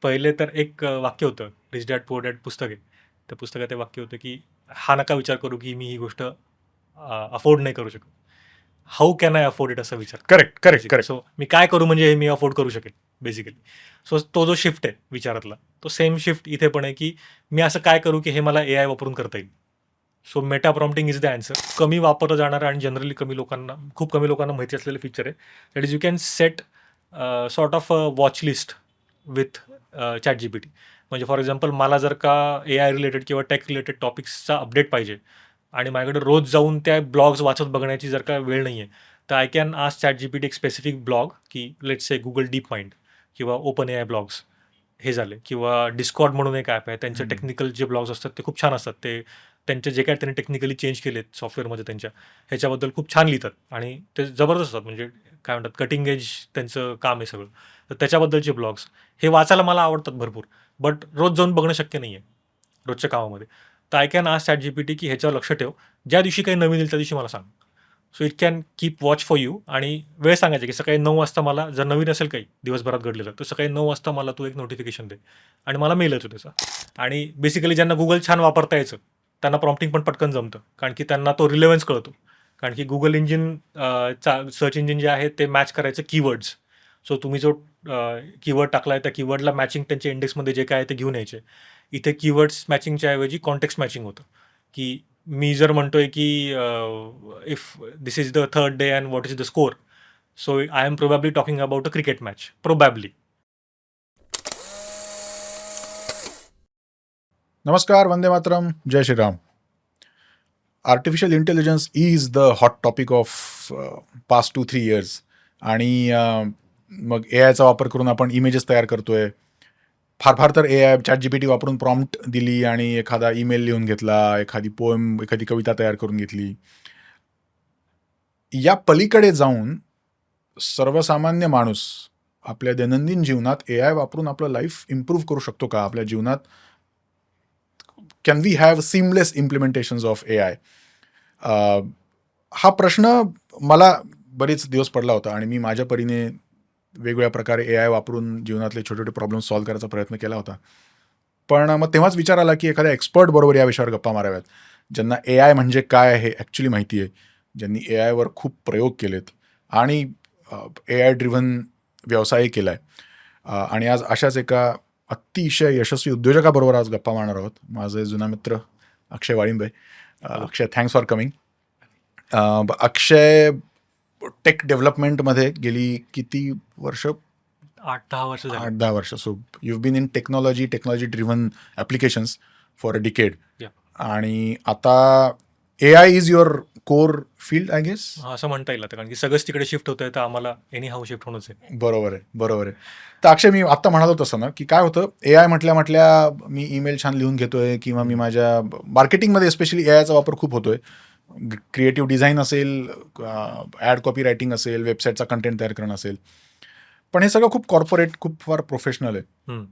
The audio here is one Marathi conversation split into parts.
पहिले तर एक वाक्य होतं, रिच डॅड पुअर डॅड पुस्तक आहे. त्या पुस्तकात ते वाक्य होतं, की हा नका विचार करू, की मी ही गोष्ट अफोर्ड नाही करू शकत. How can I afford it असा विचार. Correct correct basically correct. So मी काय करू म्हणजे हे मी अफोर्ड करू शकेन बेसिकली. सो तो जो शिफ्ट आहे विचारातला, तो सेम शिफ्ट इथे पण आहे, की मी असं काय करू की हे मला AI वापरून करता येईल. So meta prompting is the answer. कमी वापरलं जाणारं आणि जनरली खूप कमी लोकांना माहिती असलेलं फीचर आहे. That is you can set sort of watch list with ChatGPT. म्हणजे फॉर एक्झाम्पल मला जर का AI रिलेटेड किंवा टेक रिलेटेड टॉपिक्सचा अपडेट पाहिजे आणि माझ्याकडे रोज जाऊन त्या ब्लॉग्स वाचत बघण्याची जर का वेळ नाही आहे, तर आय कॅन आस्क ChatGPT एक स्पेसिफिक ब्लॉग, की let's say Google deep mind किंवा ओपन AI ब्लॉग्स हे झाले, किंवा डिस्कॉर्ड म्हणून एक ॲप आहे. त्यांचे टेक्निकल जे ब्लॉग्स असतात ते खूप छान असतात. ते त्यांचे जे काय त्यांनी टेक्निकली चेंज केलेत सॉफ्टवेअरमध्ये त्यांच्या, ह्याच्याबद्दल खूप छान लिहितात आणि ते जबरदस्त असतात. म्हणजे काय म्हणतात, कटिंग एज त्यांचं काम आहे सगळं. तर त्याच्याबद्दलचे ब्लॉग्स हे वाचायला मला आवडतात भरपूर, बट रोज जाऊन बघणं शक्य नाही आहे रोजच्या कामामध्ये. तर आय कॅन आस्क ChatGPT की ह्याच्यावर लक्ष ठेव, ज्या दिवशी काही नवीन येईल त्या दिवशी मला सांग. So it can keep watch for you. आणि वेळ सांगायची की सकाळी 9 वाजता मला जर नवीन असेल काही दिवसभरात घडलेलं, तर सकाळी 9 वाजता मला तू एक नोटिफिकेशन दे आणि मला मेल येतो त्याचा. आणि बेसिकली ज्यांना गुगल छान वापरता यायचं त्यांना प्रॉम्प्टिंग पण पटकन जमतं, कारण की त्यांना तो रिलेव्हन्स कळतो. कारण की गुगल इंजिन सर्च इंजिन जे आहे ते मॅच करायचं कीवर्ड्स. सो तुम्ही जो कीवर्ड टाकलाय त्या कीवर्डला मॅचिंग त्यांच्या इंडेक्समध्ये जे काय आहे ते घेऊन यायचे. इथे कीवर्ड्स मॅचिंगच्या ऐवजी कॉन्टेक्स्ट मॅचिंग होतं, की मी जर म्हणतोय की if this is the third day and what is the score, so I am probably talking about a cricket match, probably. नमस्कार, वंदे मातरम, जय श्रीराम. Artificial intelligence is the hot topic of past 2-3 years. आणि मग AIचा वापर करून आपण इमेजेस तयार करतोय. फार फार तर AI ChatGPT वापरून प्रॉम्प्ट दिली आणि एखादा ईमेल लिहून घेतला, एखादी पोएम, एखादी कविता तयार करून घेतली. या पलीकडे जाऊन सर्वसामान्य माणूस आपल्या दैनंदिन जीवनात AI वापरून आपलं लाईफ इम्प्रूव्ह करू शकतो का? आपल्या जीवनात can we have seamless implementations of AI? हा प्रश्न मला बरेच दिवस पडला होता आणि मी माझ्या परीने वेगवेगळ्या प्रकारे AI वापरून जीवनातले छोटे छोटे प्रॉब्लेम सॉल्व्ह करायचा प्रयत्न केला होता. पण मग तेव्हाच विचार आला की एखाद्या एक्सपर्ट बरोबर या विषयावर गप्पा माराव्यात, ज्यांना AI म्हणजे काय हे ॲक्च्युली माहिती आहे, ज्यांनी AI वर खूप प्रयोग केलेत आणि AI ड्रिव्हन व्यवसाय केला आहे. आणि आज अशाच एका अतिशय यशस्वी उद्योजकाबरोबर आज गप्पा मारणार आहोत. माझे जुना मित्र Akshay Walimbe. Akshay, thanks for coming. Akshay tech डेव्हलपमेंटमध्ये गेली किती वर्ष? 8-10 वर्ष झाली. 8-10 वर्ष. So you been in technology driven applications for a decade. Yeah. आणि आता AI is your core field, I guess. असं म्हणता येईल आता, कारण की सगळंच तिकडे शिफ्ट होतंय, तर आम्हाला एनी हाऊ शिफ्ट होणंच आहे. बरोबर आहे, बरोबर आहे. तर अक्षय, मी आत्ता म्हणालो तसं ना, की काय होतं, AI म्हटल्या मी ईमेल छान लिहून घेतोय किंवा मी माझ्या मार्केटिंगमध्ये स्पेशली AIचा वापर खूप होतोय. क्रिएटिव्ह डिझाईन असेल, ॲड कॉपी रायटिंग असेल, वेबसाईटचा कंटेंट तयार करणं असेल. पण हे सगळं खूप कॉर्पोरेट, खूप फार प्रोफेशनल आहे.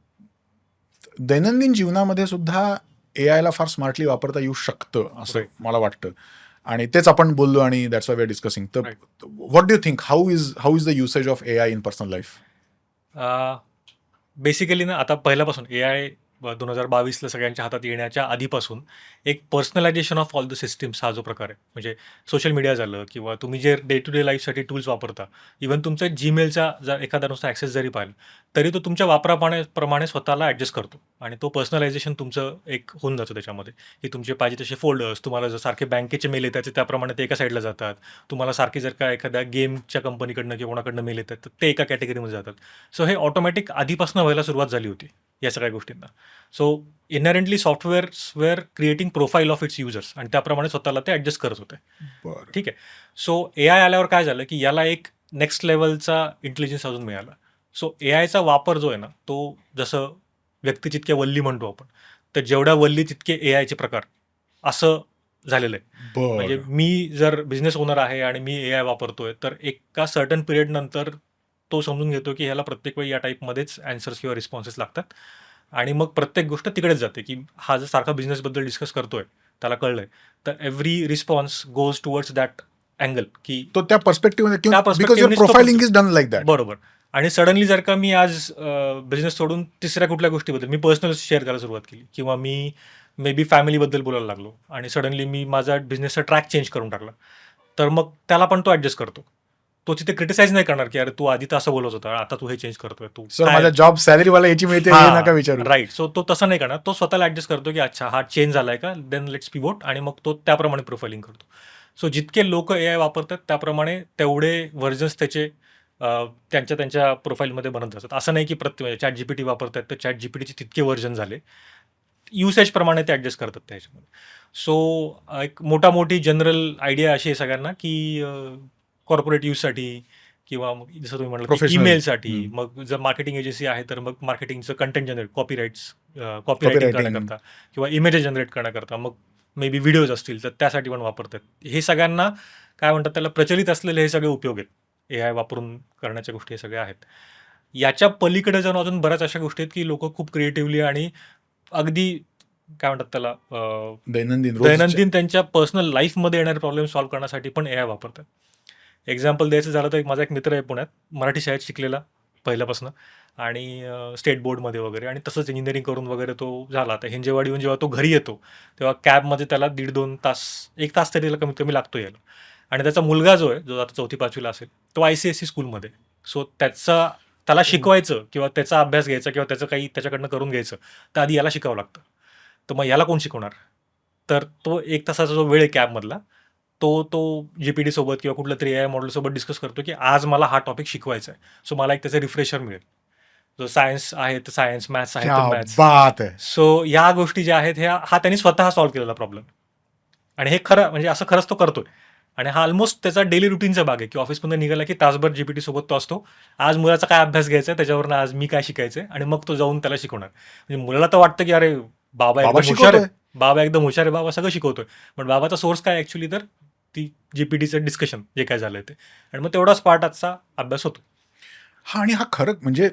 दैनंदिन जीवनामध्ये सुद्धा AIला फार स्मार्टली वापरता येऊ शकतं असं मला वाटतं. आणि तेच आपण बोललो आणि that's why we are discussing. तर what do you think, how is the usage of AI in personal life? Basically ना, आता पहिल्यापासून AI 2022ला सगळ्यांच्या हातात येण्याच्या आधीपासून एक personalisation of all the systems हा जो प्रकार आहे, म्हणजे सोशल मीडिया झालं किंवा तुम्ही जे डे टू डे लाईफसाठी टूल्स वापरता, इव्हन तुमचा जीमेलचा जर एखादा नुसता ॲक्सेस जरी पाहिला, तरी तो तुमच्या वापराप्रमाणे स्वतःला ॲडजस्ट करतो आणि तो पर्सनलायझेशन तुमचं एक होऊन जातं त्याच्यामध्ये, की तुमचे पाहिजे तसे फोल्डर्स, तुम्हाला जर सारखे बँकेचे मेल येतात त्याप्रमाणे ते एका साईडला जातात. तुम्हाला सारखे जर का एखाद्या गेमच्या कंपनीकडनं किंवा कोणाकडनं मेल येतात तर ते एका कॅटेगरीमध्ये जातात. सो हे ऑटोमॅटिक आधीपासून व्हायला सुरुवात झाली होती या सगळ्या गोष्टींना. So inherently softwares were creating profile of its users आणि त्याप्रमाणे स्वतःला ते ॲडजस्ट करत होते. ठीक आहे. सो AI आल्यावर काय झालं, की याला एक नेक्स्ट लेवलचा इंटेलिजन्स अजून मिळाला. सो AIचा वापर जो आहे ना, तो जसं व्यक्ती जितक्या वल्ली म्हणतो आपण, तर जेवढ्या वल्ली तितके AIचे प्रकार, असं झालेलं आहे. म्हणजे मी जर बिझनेस ओनर आहे आणि मी AI वापरतोय, तर एका सर्टन पिरियड नंतर तो समजून घेतो की ह्याला प्रत्येक वेळी या टाईपमध्येच ॲन्सर्स किंवा रिस्पॉन्सेस लागतात आणि मग प्रत्येक गोष्ट तिकडेच जाते, की हा जर सारखा बिझनेसबद्दल डिस्कस करतोय, त्याला कळलंय, तर every response goes towards that angle, की तो त्या पर्स्पेक्टिव्हमध्ये, त्या बिकॉज युअर पर्स्पेक्टिव्हनेच तो profiling is done like that. बरोबर. आणि सडनली जर का मी आज बिझनेस सोडून तिसऱ्या कुठल्या गोष्टीबद्दल मी पर्सनल शेअर करायला सुरुवात केली किंवा मी मे बी फॅमिलीबद्दल बोलायला लागलो आणि सडनली मी माझा बिझनेसचा ट्रॅक चेंज करून टाकला, तर मग त्याला पण तो ॲडजस्ट करतो. तो तिथे क्रिटिसाइज नाही करणार की अरे तू आधी तर असं बोलत होता, आता तू हे चेंज करतोय, तू सर काय माझा जॉब सॅलरी मला याची मिळते हे नका विचारू. राईट. सो तो तसं नाही करणार, तो स्वतःला ॲडजस्ट करतो की अच्छा हा चेंज झालाय का, देन लेट्स पिवोट, आणि मग तो त्याप्रमाणे प्रोफाइलिंग करतो. सो जितके लोक AI वापरतात त्याप्रमाणे तेवढे व्हर्जन्स त्याचे त्यांच्या त्यांच्या प्रोफाईलमध्ये बनत जातात. असं नाही की प्रत्येक चॅट जीपीटी वापरतात तर चॅट जीपीटीचे तितके व्हर्जन झाले, युसेज प्रमाणे ते ॲडजस्ट करतात त्याच्यामध्ये. सो एक मोठी जनरल आयडिया अशी आहे सगळ्यांना की कॉर्पोरेट यूजसाठी किंवा मग जसं तुम्ही म्हटलं की Professional. ईमेलसाठी, हम्म. मग जर मार्केटिंग एजन्सी आहे तर मग मार्केटिंगचं content generate, copywriting Copywriting. करण्याकरता किंवा इमेजेस जनरेट करण्याकरता, मग मे बी व्हिडिओज असतील तर त्यासाठी पण वापरतात. हे सगळ्यांना काय म्हणतात त्याला प्रचलित असलेले हे सगळे उपयोग आहेत, AI वापरून करण्याच्या गोष्टी हे सगळ्या आहेत. याच्या पलीकडे जाऊन अजून बऱ्याच अशा गोष्टी आहेत की लोक खूप क्रिएटिव्हली आणि अगदी काय म्हणतात त्याला दैनंदिन त्यांच्या पर्सनल लाईफमध्ये येणारे प्रॉब्लेम सॉल्व्ह करण्यासाठी पण AI वापरतात. एक्झाम्पल द्यायचं झालं तर माझा एक मित्र आहे पुण्यात, मराठी शाळेत शिकलेला पहिल्यापासून आणि स्टेट बोर्डमध्ये वगैरे, आणि तसंच इंजिनिअरिंग करून वगैरे तो झाला. आता हिंजेवाडीहून जेव्हा तो घरी येतो तेव्हा कॅबमध्ये त्याला 1.5-2 तास, 1 तास तरी त्याला कमीत कमी लागतो यायला. आणि त्याचा मुलगा जो आहे, जो आता 4थी-5वीला असेल, तो ICSE स्कूलमध्ये. सो त्याला शिकवायचं किंवा त्याचा अभ्यास घ्यायचा किंवा त्याचं काही त्याच्याकडनं करून घ्यायचं, तर आधी याला शिकावं लागतं. तर मग याला कोण शिकवणार? तर तो 1 तासाचा जो वेळ आहे कॅबमधला, तो जीपीटी सोबत किंवा कुठल्या तरी AI मॉडेलसोबत डिस्कस करतो की आज मला हा टॉपिक शिकवायचा आहे. सो मला एक त्याचं रिफ्रेशर मिळेल. जो सायन्स आहे तर सायन्स, मॅथ्स आहे तर क्या मॅथ्स. बात आहे. सो या गोष्टी ज्या आहेत हा त्यांनी स्वतः सॉल्व्ह केलेला प्रॉब्लेम. आणि हे खरं म्हणजे असं खरंच तो करतोय. आणि हा ऑलमोस्ट त्याचा डेली रुटीनचा भाग आहे की ऑफिसमध्ये निघाला की तासभर जीपीटी सोबत तो असतो. आज मुलाचा काय अभ्यास घ्यायचा आहे, त्याच्यावरनं आज मी काय शिकायचंय, आणि मग तो जाऊन त्याला शिकवणार. म्हणजे मुलाला तर वाटतं की अरे बाबा बाबा एकदम हुशार आहे, शिकवतोय. बाबा एकदम हुशार आहे, बाबा सगळं शिकवतोय. पण बाबाचा सोर्स काय ऍक्च्युली, तर ती जीपीटीचं डिस्कशन जे काय झालंय ते. आणि मग तेवढाच पार्ट आजचा अभ्यास होतो. हा, आणि हा खरं म्हणजे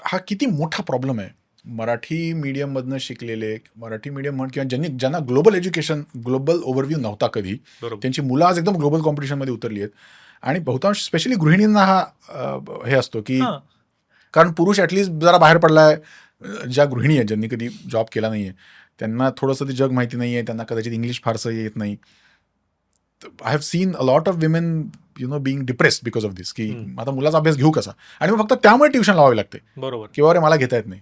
हा किती मोठा प्रॉब्लेम आहे. मराठी मीडियममधनं शिकलेले, मराठी मीडियम म्हण किंवा ज्यांना ग्लोबल एज्युकेशन, ग्लोबल ओव्हरव्ह्यू नव्हता कधी, बरोबर. त्यांची मुलं आज एकदम ग्लोबल कॉम्पिटिशनमध्ये उतरली आहेत. आणि बहुतांश स्पेशली गृहिणींना हा हे असतो की हां. कारण पुरुष ॲटलिस्ट जरा बाहेर पडलाय, ज्या गृहिणी आहेत ज्यांनी कधी जॉब केला नाहीये त्यांना थोडंसं ते जग माहिती नाहीये, त्यांना कदाचित इंग्लिश फारसं येत नाही. I have seen a lot of women being depressed because of this, की आता मुलाचा अभ्यास घेऊ कसा, आणि मग फक्त त्यामुळे ट्युशन लावावी लागते बरोबर. किंवा अरे मला घेता येत नाही.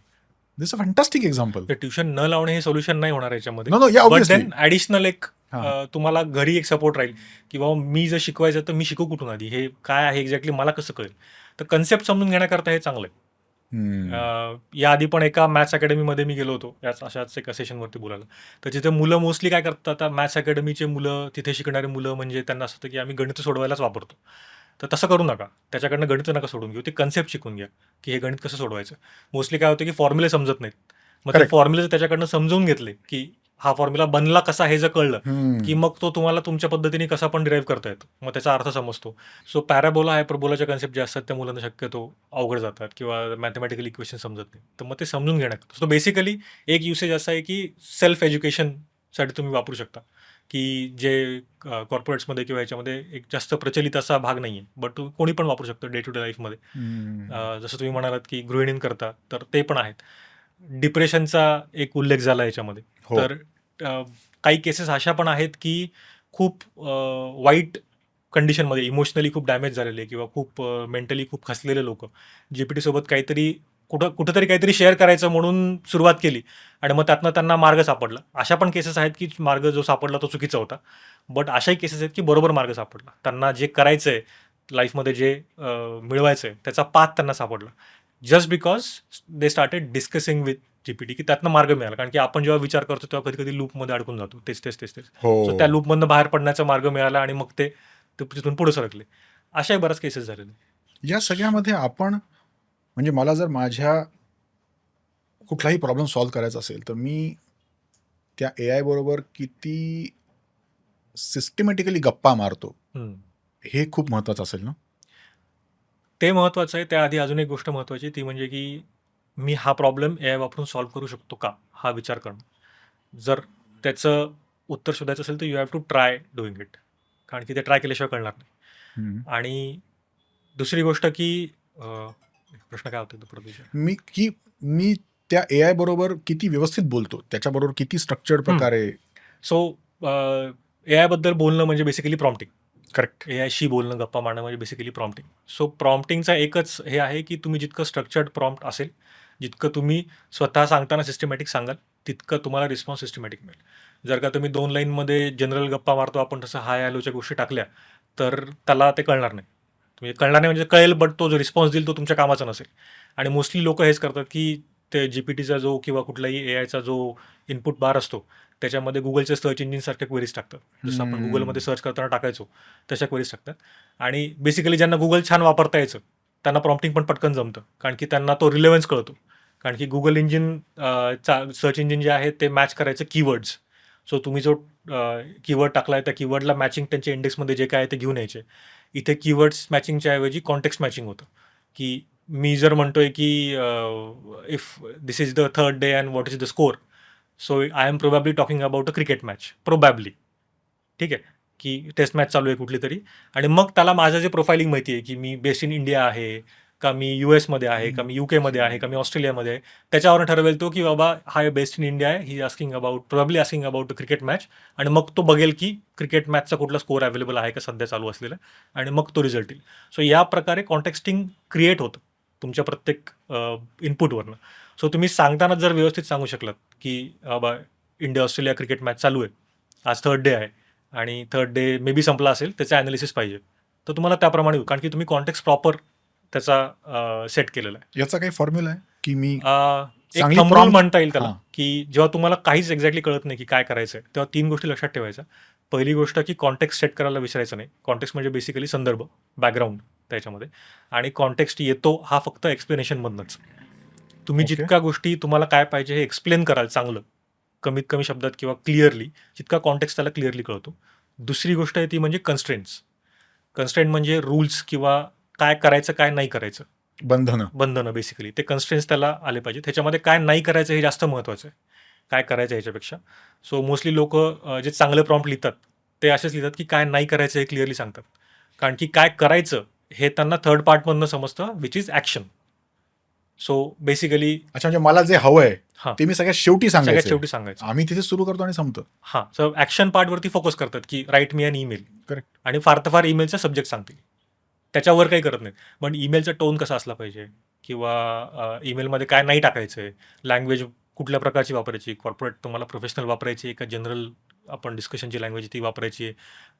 This a fantastic example. Tuition न लावणे हे सोल्युशन नाही होणार याच्यामध्ये. नो या बट ऑब्विसली. देन ॲडिशनल एक हां. तुम्हाला घरी एक सपोर्ट राहील की बाबा मी जर शिकवायचं तर मी शिकू कुठून आधी, हे काय आहे एक्झॅक्टली मला कसं कळेल. तर कन्सेप्ट समजून घेण्याकरता हे चांगलं आहे. याआधी पण एका मॅथ्स अकॅडमीमध्ये मी गेलो होतो याच अशाच एका सेशनवरती बोलायला. तर तिथे मुलं मोस्टली काय करतात, आता मॅथ्स अकॅडमीचे मुलं, तिथे शिकणारी मुलं म्हणजे त्यांना असं होतं की आम्ही गणित सोडवायलाच वापरतो. तर तसं करू नका, त्याच्याकडनं गणित नका सोडून घेऊ, ते कन्सेप्ट शिकून घ्या की हे गणित कसं सोडवायचं. मोस्टली काय होतं की फॉर्म्युले समजत नाहीत, मग ते Correct. फॉर्म्युले त्याच्याकडनं समजून घेतले की हा फॉर्म्युला बनला कसा हे जर कळलं की मग तो तुम्हाला तुमच्या पद्धतीने कसा पण डिराईव्ह करता येतो, मग त्याचा अर्थ समजतो. सो पॅराबोला, हायपरबोलाच्या कन्सेप्ट जे असतात त्या मुलांना शक्यतो अवघड जातात किंवा मॅथमॅटिकल इक्वेशन समजत नाही, तर मग ते समजून घेण्यात. सो बेसिकली एक युसेज असा आहे की सेल्फ एज्युकेशनसाठी तुम्ही वापरू शकता, की जे कॉर्पोरेट्समध्ये किंवा ह्याच्यामध्ये एक जास्त प्रचलित असा भाग नाही आहे, बट कोणी पण वापरू शकतो डे टू डे लाईफमध्ये. जसं तुम्ही म्हणालात की गृहिणींकरता, तर ते पण आहेत. डिप्रेशनचा एक उल्लेख झाला याच्यामध्ये. हो. तर काही केसेस अशा पण आहेत की खूप वाईट कंडिशनमध्ये, इमोशनली खूप डॅमेज झालेले किंवा खूप मेंटली खूप खचलेले लोक जीपीटी सोबत काहीतरी कुठंतरी काहीतरी शेअर करायचं म्हणून सुरुवात केली आणि मग त्यातनं त्यांना मार्ग सापडला. अशा पण केसेस आहेत की मार्ग जो सापडला तो चुकीचा होता, बट अशाही केसेस आहेत की बरोबर मार्ग सापडला. त्यांना जे करायचं आहे लाईफमध्ये, जे मिळवायचं आहे त्याचा पाथ त्यांना सापडला, just because they started discussing with GPT, की त्यातनं मार्ग मिळाला. कारण की आपण जेव्हा विचार करतो तेव्हा कधी कधी लूपमध्ये अडकून जातो, तेच. हो. सो त्या लूपमधनं बाहेर पडण्याचा मार्ग मिळाला आणि मग ते तिथून पुढे सरकले. अशाही बऱ्याच केसेस झालेले. या सगळ्यामध्ये आपण म्हणजे मला जर माझ्या कुठलाही प्रॉब्लेम सॉल्व्ह करायचा असेल तर मी त्या AI बरोबर किती सिस्टमॅटिकली गप्पा मारतो हे खूप महत्वाचं असेल ना. ते महत्त्वाचं आहे. त्याआधी अजून एक गोष्ट महत्त्वाची, ती म्हणजे की मी हा प्रॉब्लेम AI वापरून सॉल्व्ह करू शकतो का, हा विचार करणं. जर त्याचं उत्तर शोधायचं असेल तर you have to try doing it, कारण की ते ट्राय केल्याशिवाय कळणार नाही. आणि दुसरी गोष्ट की प्रश्न काय होता तो पुढे विचार? मी त्या AI बरोबर किती व्यवस्थित बोलतो, त्याच्याबरोबर किती स्ट्रक्चर्ड प्रकारे. सो AI बद्दल बोलणं म्हणजे बेसिकली प्रॉम्प्टिंग. करेक्ट. एआयशी बोलणं, गप्पा मारणं म्हणजे बेसिकली प्रॉम्प्टिंग. सो प्रॉम्प्टिंगचा एकच हे आहे, की तुम्ही जितकं स्ट्रक्चर्ड प्रॉम्प्ट असेल, जितकं तुम्ही स्वतः सांगताना सिस्टमॅटिक सांगाल, तितकं तुम्हाला रिस्पॉन्स सिस्टमॅटिक मिळेल. जर का तुम्ही 2 लाईनमध्ये जनरल गप्पा मारतो आपण तसं हाय हॅलोच्या गोष्टी टाकल्या, तर त्याला ते कळणार नाही. म्हणजे कळणार नाही म्हणजे कळेल, बट तो जो रिस्पॉन्स देईल तो तुमच्या कामाचा नसेल. आणि मोस्टली लोकं हेच करतात, की ते जीपीटीचा जो किंवा कुठलाही एआयचा जो इनपुट बार असतो, त्याच्यामध्ये गुगलच्या सर्च इंजिनसारख्या क्वेरीज टाकतात. जसं आपण गुगलमध्ये सर्च करताना टाकायचो, तशा क्वेरीज टाकतात. आणि बेसिकली ज्यांना गुगल छान वापरता यायचं, त्यांना प्रॉम्प्टिंग पण पटकन जमतं. कारण की त्यांना तो रिलेव्हन्स कळतो. कारण की गुगल इंजिन सर्च इंजिन जे आहे ते मॅच करायचं कीवर्ड्स. सो तुम्ही जो कीवर्ड टाकलाय त्या कीवर्डला मॅचिंग त्यांच्या इंडेक्समध्ये जे काय आहे ते घेऊन यायचे. इथे कीवर्ड्स मॅचिंगच्या ऐवजी कॉन्टेक्स्ट मॅचिंग होतं, की मी जर म्हणतोय की if this is the third day and what is the score, so I am probably talking about a cricket match, probably. ठीक आहे, की टेस्ट मॅच चालू आहे कुठली तरी, आणि मग त्याला माझं जे प्रोफाइलिंग माहिती आहे, की मी बेस्ड इन इंडिया आहे, का मी US मध्ये आहे, का मी UK मध्ये आहे, का मी ऑस्ट्रेलियामध्ये आहे, त्याच्यावरून ठरवेल तो, की बाबा हा बेस्ड इन इंडिया आहे, he asking about, probably asking about the cricket match. आणि मग तो बघेल की क्रिकेट मॅचचा कुठला स्कोर अवेलेबल आहे का सध्या चालू असलेला, आणि मग तो रिझल्ट येईल. सो या प्रकारे कॉन्टेक्स्टिंग क्रिएट होतं तुमच्या प्रत्येक इनपुटवरनं. सो तुम्ही सांगताना जर व्यवस्थित सांगू शकलात, की बाबा इंडिया ऑस्ट्रेलिया क्रिकेट मॅच चालू आहे, आज थर्ड डे आहे, आणि थर्ड डे मे बी संपला असेल, त्याचं ॲनालिसिस पाहिजे, तर तुम्हाला त्याप्रमाणे होईल. कारण की तुम्ही कॉन्टेक्स्ट प्रॉपर त्याचा सेट केलेला आहे. याचा काही फॉर्म्युला आहे की मी एक चांगली थंब रूल prompt- म्हणता येईल त्याला, हां. की जेव्हा तुम्हाला काहीच एक्झॅक्टली कळत नाही की काय करायचं आहे, तेव्हा 3 गोष्टी लक्षात ठेवायच्या. पहिली गोष्ट की कॉन्टेक्स्ट सेट करायला विसरायचं नाही. कॉन्टेक्स्ट म्हणजे बेसिकली संदर्भ, बॅकग्राऊंड त्याच्यामध्ये. आणि कॉन्टेक्स्ट येतो हा फक्त एक्सप्लेनेशनमधनंच. तुम्ही Okay. जितक्या गोष्टी तुम्हाला काय पाहिजे हे एक्सप्लेन कराल चांगलं, कमीत कमी शब्दात किंवा क्लिअरली, जितका कॉन्टेक्स्ट त्याला क्लिअरली कळतो. दुसरी गोष्ट आहे ती म्हणजे कन्स्ट्रेंट्स. कन्स्ट्रेंट म्हणजे रूल्स किंवा काय करायचं, काय नाही करायचं, बंधनं बेसिकली. ते कन्स्ट्रेंट्स त्याला आले पाहिजे. त्याच्यामध्ये काय नाही करायचं हे जास्त महत्त्वाचं आहे, काय करायचं ह्याच्यापेक्षा. सो मोस्टली लोकं जे चांगले प्रॉम्प्ट लिहितात, ते असेच लिहितात की काय नाही करायचं हे क्लिअरली सांगतात. कारण की काय करायचं हे त्यांना थर्ड पार्टमधनं समजतं, which is action. So basically अच्छा, म्हणजे मला जे हवंय हां, ते मी सगळ्यात शेवटी सगळ्यात सांगायचं. शेवटी सांगायचं. आम्ही तिथे सुरू करतो आणि संपतो. हां, सो ॲक्शन पार्टवरती फोकस करतात, की right me an email. Correct. आणि फार तर फार ईमेलचा सब्जेक्ट सांगतील. त्याच्यावर काही करत नाहीत. पण ईमेलचा टोन कसा असला पाहिजे, किंवा ईमेलमध्ये काय नाही टाकायचं आहे, लँग्वेज कुठल्या प्रकारची वापरायची, कॉर्पोरेट तुम्हाला प्रोफेशनल वापरायची आहे का जनरल आपण डिस्कशनची लँग्वेज ती वापरायची आहे,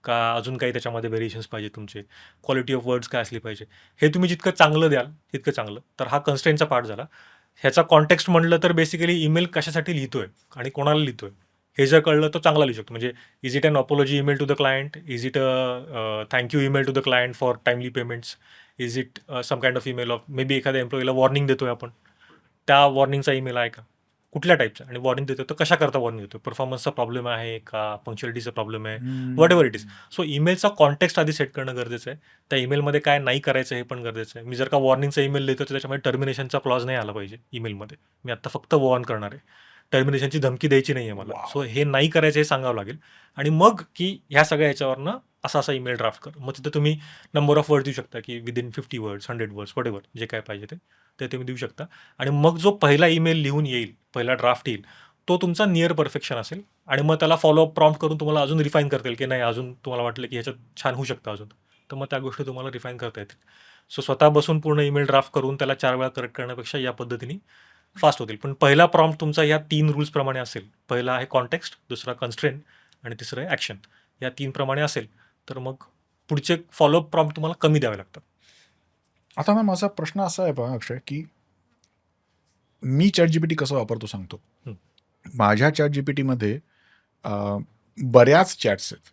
का अजून काही त्याच्यामध्ये व्हेरिएशन्स पाहिजे तुमचे, क्वालिटी ऑफ वर्ड्स काय असली पाहिजे, हे तुम्ही जितकं चांगलं द्याल तितकं चांगलं. तर हा कन्स्ट्रेंटचा पार्ट झाला. ह्याचा कॉन्टेक्स्ट म्हटलं तर बेसिकली ईमेल कशासाठी लिहितोय आणि कोणाला लिहितोय हे जर कळलं तर चांगला लिहू शकतो. म्हणजे is it an apology email to the client, is it a thank you email to the client for timely payments, is it some kind of email of maybe एखाद्या एम्प्लॉईला वॉर्निंग देतोय आपण, त्या वॉर्निंगचा ईमेल आहे का, कुठल्या टाईपचा, आणि वॉर्निंग देतोय तर कशा करता वॉर्निंग देतोय, परफॉर्मन्सचा प्रॉब्लेम आहे का, पंक्च्युअलिटीचा प्रॉब्लेम आहे, what ever it is. So ईमेलचा कॉन्टेक्स्ट आधी सेट करणं गरजेचं आहे. त्या ईमेलमध्ये काय नाही करायचं हे पण गरजेचं आहे. मी जर का वॉर्निंगचा ईमेल देतो तर त्याच्यामध्ये टर्मिनेशनचा क्लॉज नाही आला पाहिजे ईमेलमध्ये. मी आता फक्त वॉर्न करणार आहे, टर्मिनेशनची धमकी द्यायची नाही आहे मला. Wow. सो हे नाही करायचं हे सांगावं लागेल. आणि मग की ह्या सगळ्या ह्याच्यावरनं असा ईमेल ड्राफ्ट कर. मग तिथं तुम्ही नंबर ऑफ वर्ड्स देऊ शकता, की within 50 words, 100 words, what ever जे काय पाहिजे ते तुम्ही देऊ शकता. आणि मग जो पहिला ईमेल लिहून येईल, पहिला ड्राफ्ट येईल, तो तुमचा नियर परफेक्शन असेल. आणि मग त्याला फॉलोअप प्रॉम्प्ट करून तुम्हाला अजून रिफाईन करता येईल, की नाही अजून तुम्हाला वाटलं की ह्याच्यात छान होऊ शकतं अजून, तर मग त्या गोष्टी तुम्हाला रिफाईन करता येतील. सो स्वतः बसून पूर्ण ईमेल ड्राफ्ट करून त्याला 4 वेळा करेक्ट करण्यापेक्षा या पद्धतीने फास्ट होतील. पण पहिला प्रॉम्प्ट तुमचा या 3 रूल्सप्रमाणे असेल. पहिला आहे कॉन्टेक्स्ट, दुसरा कन्स्ट्रेंट, आणि तिसरं आहे ॲक्शन. या 3 प्रमाणे असेल तर मग पुढचे फॉलोअप प्रॉम्प्ट तुम्हाला कमी द्यावे लागतात. आता मग माझा प्रश्न असा आहे बघा अक्षय, की मी ChatGPT कसं वापरतो सांगतो. हं. माझ्या ChatGPTमध्ये बऱ्याच चॅट्स आहेत.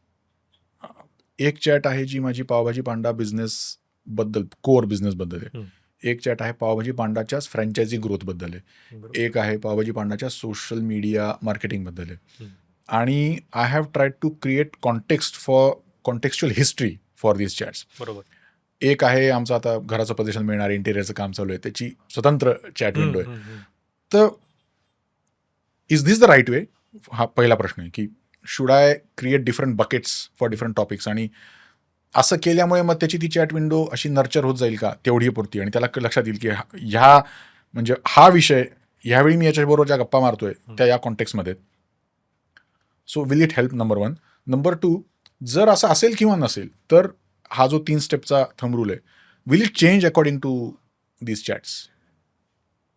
एक चॅट आहे जी माझी पावभाजी पांडा बिझनेसबद्दल, कोर बिझनेसबद्दल आहे. हं. एक चॅट आहे पावभाजी पांडाच्याच फ्रँचायझी ग्रोथबद्दल आहे. बरोबर. एक आहे पावभाजी पांडाच्या सोशल मीडिया मार्केटिंगबद्दल आहे. हं. आणि I have tried to create contextual history for this chats. बरोबर. एक आहे आमचं आता घराचं पोझिशन मिळणार, इंटेरियरचं काम चालू आहे, त्याची स्वतंत्र चॅट विंडो आहे. तर is this the right way? हा पहिला प्रश्न आहे, की should I create different buckets for different topics, आणि असं केल्यामुळे मग त्याची ती चॅट विंडो अशी नर्चर होत जाईल का तेवढी पुरती, आणि त्याला लक्षात येईल की ह्या म्हणजे हा विषय ह्यावेळी मी याच्याबरोबर ज्या गप्पा मारतोय त्या या कॉन्टेक्स्टमध्ये. So will it help? Number 1. Number 2, जर असं असेल किंवा नसेल तर हा जो 3 स्टेपचा थंब रूल आहे, will it change according to these chats?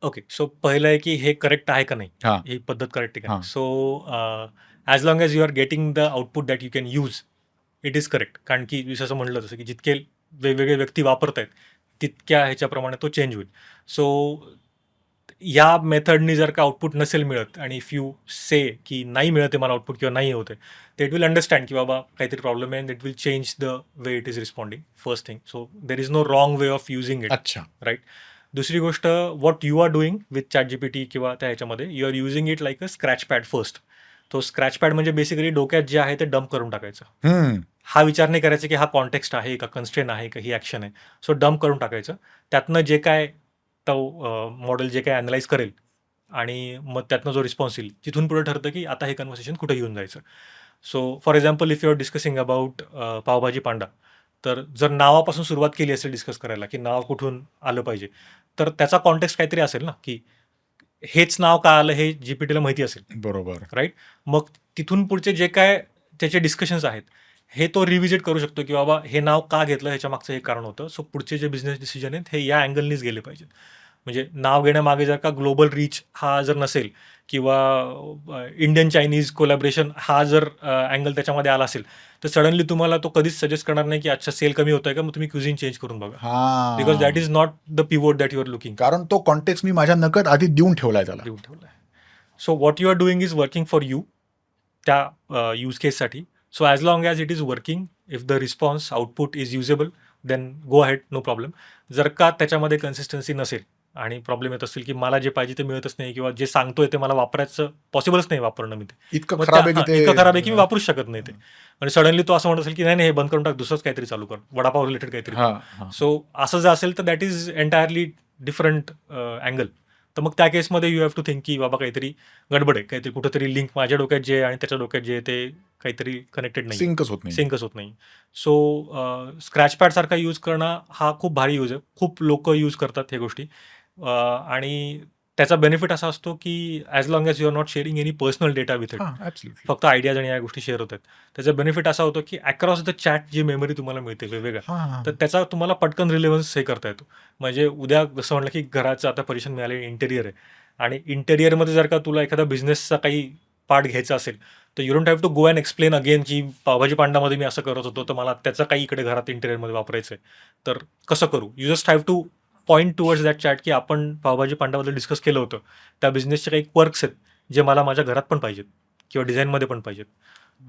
Okay. So पहिलं आहे की हे करेक्ट आहे का नाही, हां ही पद्धत करेक्ट आहे का हां नाही. So as long as you are getting the output that you can use, it is correct. कारण की जसं म्हटलं तसं की जितके वेगवेगळे व्यक्ती वापरत आहेत तितक्या ह्याच्याप्रमाणे तो चेंज होईल. सो या मेथडनी जर का आउटपुट नसेल मिळत आणि इफ यू से की नाही मिळत आहे मला आउटपुट किंवा नाही होते, ते इट विल अंडरस्टँड की बाबा काहीतरी प्रॉब्लेम आहे, and it will change the way it is responding. First thing. So there is no wrong way of using it. अच्छा. राईट. दुसरी गोष्ट, what you are doing with chat GPT किंवा त्या ह्याच्यामध्ये, you are using it like a scratch pad first. तो स्क्रॅच पॅड म्हणजे बेसिकली डोक्यात जे आहे ते डंप करून टाकायचं. हम्म. हा विचार नाही करायचा की हा कॉन्टेक्स्ट आहे का, कन्स्ट्रेन आहे का, ही ॲक्शन आहे. सो डंप करून टाकायचं. त्यातनं जे काय तो मॉडेल जे काय ॲनलाइज करेल आणि मग त्यातनं जो रिस्पॉन्स येईल तिथून पुढे ठरतं की आता हे कन्व्हर्सेशन कुठे घेऊन जायचं. So for example, if you are discussing about pav bhaji panda, तर जर नावापासून सुरुवात केली असेल डिस्कस करायला की नाव कुठून आलं पाहिजे, तर त्याचा कॉन्टेक्स्ट काहीतरी असेल ना, की हेच नाव का आलं हे जीपीटीला माहिती असेल. बरोबर. राईट. मग तिथून पुढचे जे काय त्याचे डिस्कशन्स आहेत हे तो रिव्हिजिट करू शकतो की बाबा हे नाव का घेतलं, ह्याच्या मागचं हे कारण होतं. सो पुढचे जे बिझनेस डिसिजन आहेत हे या अँगलनीच गेले पाहिजेत. म्हणजे नाव घेण्यामागे जर का ग्लोबल रीच हा जर नसेल किंवा इंडियन चायनीज कोलॅबरेशन हा जर अँगल त्याच्यामध्ये आला असेल, तर सडनली तुम्हाला तो कधीच सजेस्ट करणार नाही की अच्छा सेल कमी होतोय का, मग तुम्ही क्युझिन चेंज करून बघा. बिकॉज दॅट हा, is not the pivot that you are looking. कारण तो कॉन्टेक्स्ट मी माझ्या नकट आधी देऊन ठेवलाय त्याला. देऊन ठेवलं आहे. So what you are doing is working for you त्या यूज केससाठी. So as long as it is working, if the response output is usable, then go ahead, no problem. जर का त्याच्यामध्ये कन्सिस्टन्सी नसेल आणि प्रॉब्लेम येत असेल की मला जे पाहिजे ते मिळतच नाही किंवा जे सांगतोय ते मला वापरायचं पॉसिबलच नाही वापरणं मी ते, इतकं मग खराब आहे की ते इतकं खराब आहे की मी वापरूच शकत नाही ते. आणि सडनली तो असं म्हणत असेल की नाही नाही हे बंद करून टाक, दुसरंच काहीतरी चालू कर, वडापाव रिलेटेड काहीतरी. हा हा. सो असं जर असेल तर that is entirely different angle. तर मग त्या केसमध्ये यू हॅव टू थिंक की बाबा काहीतरी गडबड आहे, काहीतरी कुठंतरी लिंक माझ्या डोक्यात जे आहे आणि त्याच्या डोक्यात जे आहे ते काहीतरी कनेक्टेड नाही, सिंकच होत नाही. सिंकच होत नाही. सो स्क्रॅच पॅडसारखा यूज करणं हा खूप भारी यूज आहे. खूप लोक यूज करतात ह्या गोष्टी. आणि त्याचा बेनिफिट असा असतो की as long as you are not sharing any personal data with it, हा, absolutely. फक्त आयडियाज आणि या गोष्टी शेअर होतात. त्याचा बेनिफिट असा होतो की अक्रॉस द चॅट जी मेमरी तुम्हाला मिळते वेगवेगळ्या, हा, हा. तर त्याचा तुम्हाला पटकन रिलेव्हन्स हे करता येतो. म्हणजे उद्या जसं म्हटलं की घराचं आता परेशान मिळाले इंटेरियर आहे, आणि इंटेरियरमध्ये जर का तुला एखादा बिझनेसचा काही पार्ट घ्यायचा असेल, तर you don't have to go and explain again की पावभाजी पांडामध्ये मी असं करत होतो तर मला त्याचं काही इकडे घरात इंटेरियरमध्ये वापरायचं आहे, तर कसं करू. You just have two point towards that chat की आपण पावभाजी पांडाबद्दल डिस्कस केलं होतं, त्या बिझनेसचे काही क्वर्क्स आहेत जे मला माझ्या घरात पण पाहिजेत किंवा डिझाईनमध्ये पण पाहिजेत.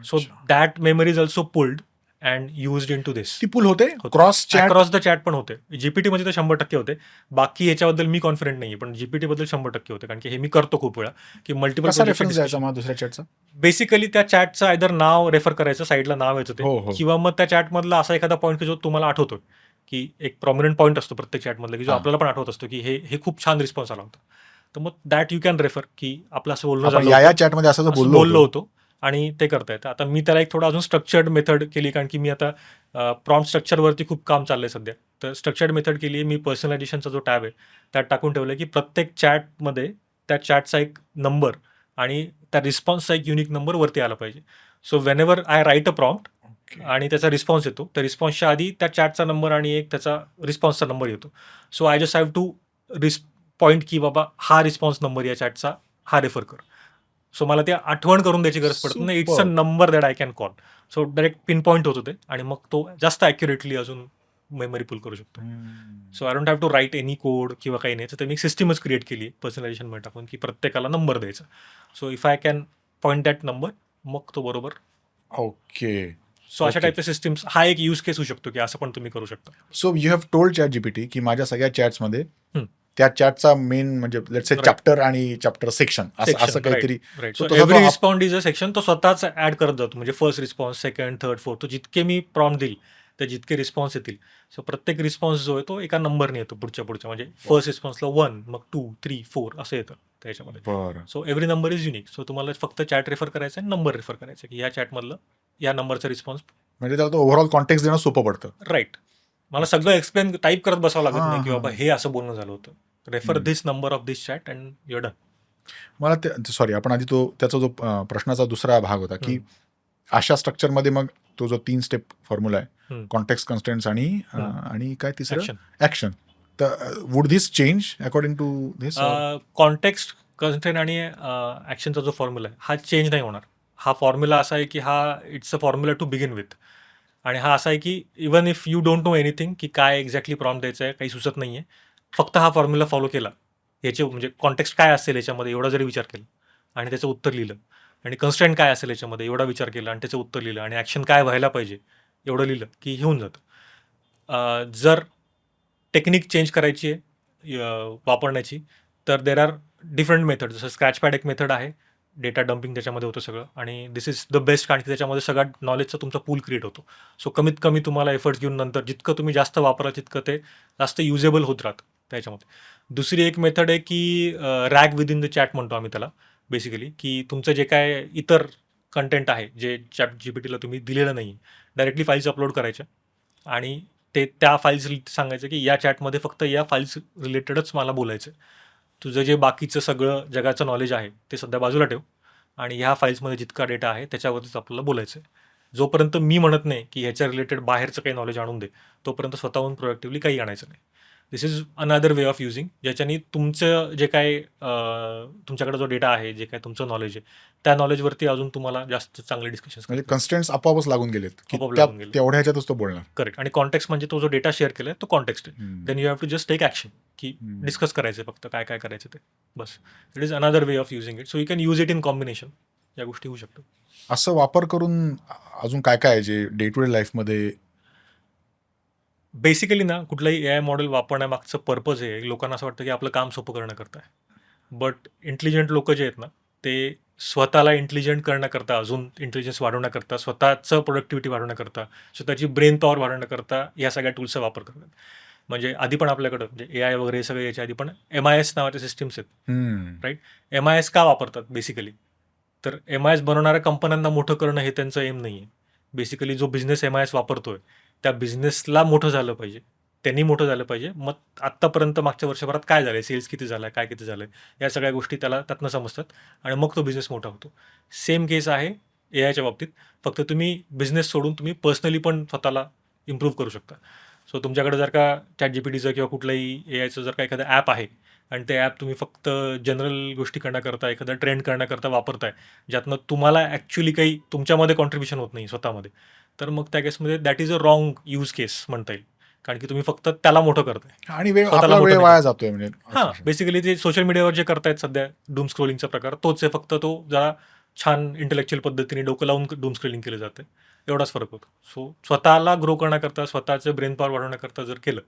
सो अच्छा. That memory is also pulled and used in to this. ती पूल होते होते. Cross chat. Across the chat पण होते. जीपीटीमध्ये तर 100% होते. बाकी ह्याच्याबद्दल मी कॉन्फिडंट नाही आहे, पण जीपीटीबद्दल 100% होते. कारण की हे मी करतो खूप वेळा की मल्टिपल कसा रेफरन्स द्यायचा मग दुसऱ्या चॅटचा? बेसिकली त्या चॅटचं आयदर नाव रेफर करायचं, साईडला नाव यायचं हो, ते, हो. किंवा मग त्या चॅटमधला असा एखादा पॉईंट की जो तुम्हाला आठवतो, की एक प्रॉमिनंट पॉईंट असतो प्रत्येक चॅटमधला की जो हां. आपल्याला पण आठवत असतो की हे खूप छान रिस्पॉन्स आला होता. तर मग दॅट यू कॅन रेफर की आपलं असं बोलणं आपण झालं या होतं, चॅटमध्ये असं असं बोललो बोललो होतो. होतो आणि ते करता येतं. आता मी त्याला एक थोडं अजून स्ट्रक्चर्ड मेथड केली, कारण की मी आता प्रॉम्प्ट स्ट्रक्चरवरती खूप काम चाललंय सध्या. तर स्ट्रक्चर्ड मेथड केली आहे मी. पर्सनलायझेशनचा जो टॅब आहे त्यात टाकून ठेवलं की प्रत्येक चॅटमध्ये त्या चॅटचा एक नंबर आणि त्या रिस्पॉन्सचा एक युनिक नंबर वरती आला पाहिजे. So when ever I right a prompt Okay. आणि त्याचा रिस्पॉन्स येतो, त्या रिस्पॉन्सच्या आधी त्या चॅटचा नंबर आणि एक त्याचा रिस्पॉन्सचा नंबर येतो. So I just have two point की बाबा हा रिस्पॉन्स नंबर या चॅटचा, हा रेफर कर. सो मला ते आठवण करून द्यायची गरज पडत नाही. It's a Superb. Number that I can call. So direct pin point होतो ते, आणि मग तो जास्त ॲक्युरेटली अजून मेमरी पुल करू शकतो. So I don't have to write any code किंवा काही नाही. तर मी एक सिस्टमच क्रिएट केली आहे पर्सनलायझेशनमध्ये टाकून की प्रत्येकाला नंबर द्यायचा. So if I can point that number, मग तो बरोबर. ओके. सो अशा Okay. टाईपच्या सिस्टम्स, हा एक यूज केस होऊ शकतो की असं पण तुम्ही करू शकता. So you have told chat GPT की माझ्या सगळ्या चॅट्समध्ये हम्म. त्या चॅटचा मेन म्हणजे लेट्स से Right. चॅप्टर आणि चॅप्टर सेक्शन असं काहीतरी. राईट. So सो तसा एव्हरी तो आप- रिस्पॉन्ड इज अ सेक्शन, तो स्वतःच ऍड करत जातो. म्हणजे first response, second, third, fourth, तो जितके मी प्रॉम्प्ट देईल ते जितके रिस्पॉन्स येतील, सो प्रत्येक रिस्पॉन्स जो आहे तो एका नंबरने येतो पुढच्या. म्हणजे फर्स्ट रिस्पॉन्सला 1, मग 2, 3, 4 असं येतं त्याच्यामध्ये. बरं. So every number is unique. So तुम्हाला फक्त चॅट रेफर करायचं आहे, नंबर रेफर करायचा की या चॅटमधलं या नंबरचा रिस्पॉन्स म्हणजे त्याला तो ओव्हरऑल कॉन्टेक्स्ट देणं सोपं पडतं. राईट. मला सगळं एक्सप्लेन टाईप करत बसावं लागत हां, नाही की हां. बाबा हे असं बोलणं झालं होतं. रेफर हं. This number of this chat and your done. मला सॉरी, आपण आधी त्याचा जो प्रश्नाचा दुसरा भाग होता की अशा स्ट्रक्चरमध्ये मग तो जो 3 स्टेप फॉर्म्युला आहे, कॉन्टेक्स्ट, कन्स्ट्रेंट्स आणि काय तिसरं, ऍक्शन. ऍक्शन. तर would this change according to this? Context, constraint आणि ऍक्शनचा जो फॉर्म्युला आहे हा चेंज नाही होणार. हा फॉर्म्युला असा आहे की हा it's a formula to begin with. आणि हा असा आहे की even if you don't know anything की काय एक्झॅक्टली प्रॉम्प्ट द्यायचं आहे, काही सुचत नाही आहे, फक्त हा फॉर्म्युला फॉलो केला, याचे म्हणजे कॉन्टेक्स्ट काय असेल याच्यामध्ये एवढा जरी विचार केला आणि त्याचं उत्तर लिहिलं, आणि कन्स्ट्रेंट काय असेल याच्यामध्ये एवढा विचार केला आणि त्याचं उत्तर लिहिलं, आणि ॲक्शन काय व्हायला पाहिजे एवढं लिहिलं की हे होऊन जातं. जर टेक्निक चेंज करायची आहे वापरण्याची, तर देर आर डिफरंट मेथड. जसं स्क्रॅचपॅड एक मेथड आहे, डेटा डम्पिंग त्याच्यामध्ये होतं सगळं, आणि दिस इज द बेस्ट, कारण की त्याच्यामध्ये सगळ्या नॉलेजचा तुमचा पूल क्रिएट होतो. सो कमीत कमी तुम्हाला एफर्ट्स घेऊन नंतर जितकं तुम्ही जास्त वापरा तितकं ते जास्त युजेबल होत राहतं त्याच्यामध्ये. दुसरी एक मेथड आहे की rag with in the chat म्हणतो आम्ही त्याला बेसिकली, की तुमचं जे काय इतर कंटेंट आहे जे चॅट जीपीटीला तुम्ही दिलेलं नाही, डायरेक्टली फाईल्स अपलोड करायच्या आणि ते त्या फाईल्स सांगायचं की या चॅटमध्ये फक्त या फाईल्स रिलेटेडच मला बोलायचं आहे. तुझं जे बाकीचं सगळं जगाचं नॉलेज आहे ते सध्या बाजूला ठेव, आणि ह्या फाईल्समध्ये जितका डेटा आहे त्याच्यावरतीच आपल्याला बोलायचं आहे. जोपर्यंत मी म्हणत नाही की ह्याच्या रिलेटेड बाहेरचं काही नॉलेज आणून दे, तोपर्यंत स्वतःहून प्रोएक्टिव्हली काही आणायचं नाही. This is another way of using, ज्याच्यानी तुमचं जे काय तुमच्याकडे जो डेटा आहे, जे काय तुमचं नॉलेज आहे, त्या नॉलेजवरती अजून तुम्हाला जास्त चांगले डिस्कशन्स म्हणजे कन्स्ट्रेंट्स आपोआपच लागून गेलेत की आपोआप लागून गेले. तेवढ्या ह्याच्यातच तो बोलणार. करेक्ट. आणि कॉन्टेक्स्ट म्हणजे तो जो डेटा शेअर केलाय तो कॉन्टेक्स्ट आहे. Then you have to just take action, की डिस्कस करायचं फक्त काय काय करायचं ते, बस. It is another way of using it. So you can use it in combination. या गोष्टी होऊ शकतात. असं वापर करून अजून काय काय आहे जे डे टू डे लाईफमध्ये? बेसिकली ना, कुठलंही ए आय मॉडेल वापरण्यामागचं पर्पज आहे, लोकांना असं वाटतं की आपलं काम सोपं करण्याकरता आहे. बट इंटेलिजंट लोक जे आहेत ना, ते स्वतःला इंटेलिजंट करण्याकरता, अजून इंटेलिजन्स वाढवण्याकरता, स्वतःचं प्रोडक्टिव्हिटी वाढवण्याकरता, स्वतःची ब्रेन पॉवर वाढवण्याकरता या सगळ्या टूल्सचा वापर करतात. म्हणजे आधी पण आपल्याकडं म्हणजे ए आय वगैरे सगळे याच्या आधी पण MIS नावाच्या सिस्टीम्स आहेत, राईट. MIS का वापरतात बेसिकली? तर MIS बनवणाऱ्या कंपन्यांना मोठं करणं हे त्यांचं एम नाही आहे. बेसिकली जो बिझनेस MIS वापरतोय त्या बिझनेसला मोठं झालं पाहिजे, त्यांनी मोठं झालं पाहिजे. मग आत्तापर्यंत मागच्या वर्षभरात काय झालं, सेल्स किती झाला, काय किती झालं, या सगळ्या गोष्टी त्याला त्यातनं समजतात आणि मग तो बिझनेस मोठा होतो. सेम केस आहे ए आयच्या बाबतीत. फक्त तुम्ही बिझनेस सोडून तुम्ही पर्सनली पण स्वतःला इम्प्रूव्ह करू शकता. सो तुमच्याकडे जर का चॅट जीपीटीचं किंवा कुठलंही ए आयचं जर का एखादं ॲप आहे आणि ते ॲप तुम्ही फक्त जनरल गोष्टी करण्याकरता, एखादा ट्रेंड करण्याकरता वापरताय, ज्यातनं तुम्हाला ॲक्च्युली काही तुमच्यामध्ये कॉन्ट्रीब्युशन होत नाही स्वतःमध्ये, तर मग त्या केसमध्ये that is a wrong use case म्हणता येईल. कारण की तुम्ही फक्त त्याला मोठं करताय, आणि स्वतःला आपला मोठं वेळ नाही वाया करत. जातोय म्हणजे. हां, बेसिकली ते सोशल मीडियावर जे करतायत सध्या डूम स्क्रोलिंगचा प्रकार तोच आहे, फक्त तो जरा छान इंटेलेक्च्युअल पद्धतीने डोकं लावून डूम स्क्रोलिंग केलं जातं, एवढाच फरक होतो. सो स्वतःला ग्रो करण्याकरता, स्वतःचं ब्रेन पॉवर वाढवण्याकरता जर केलं,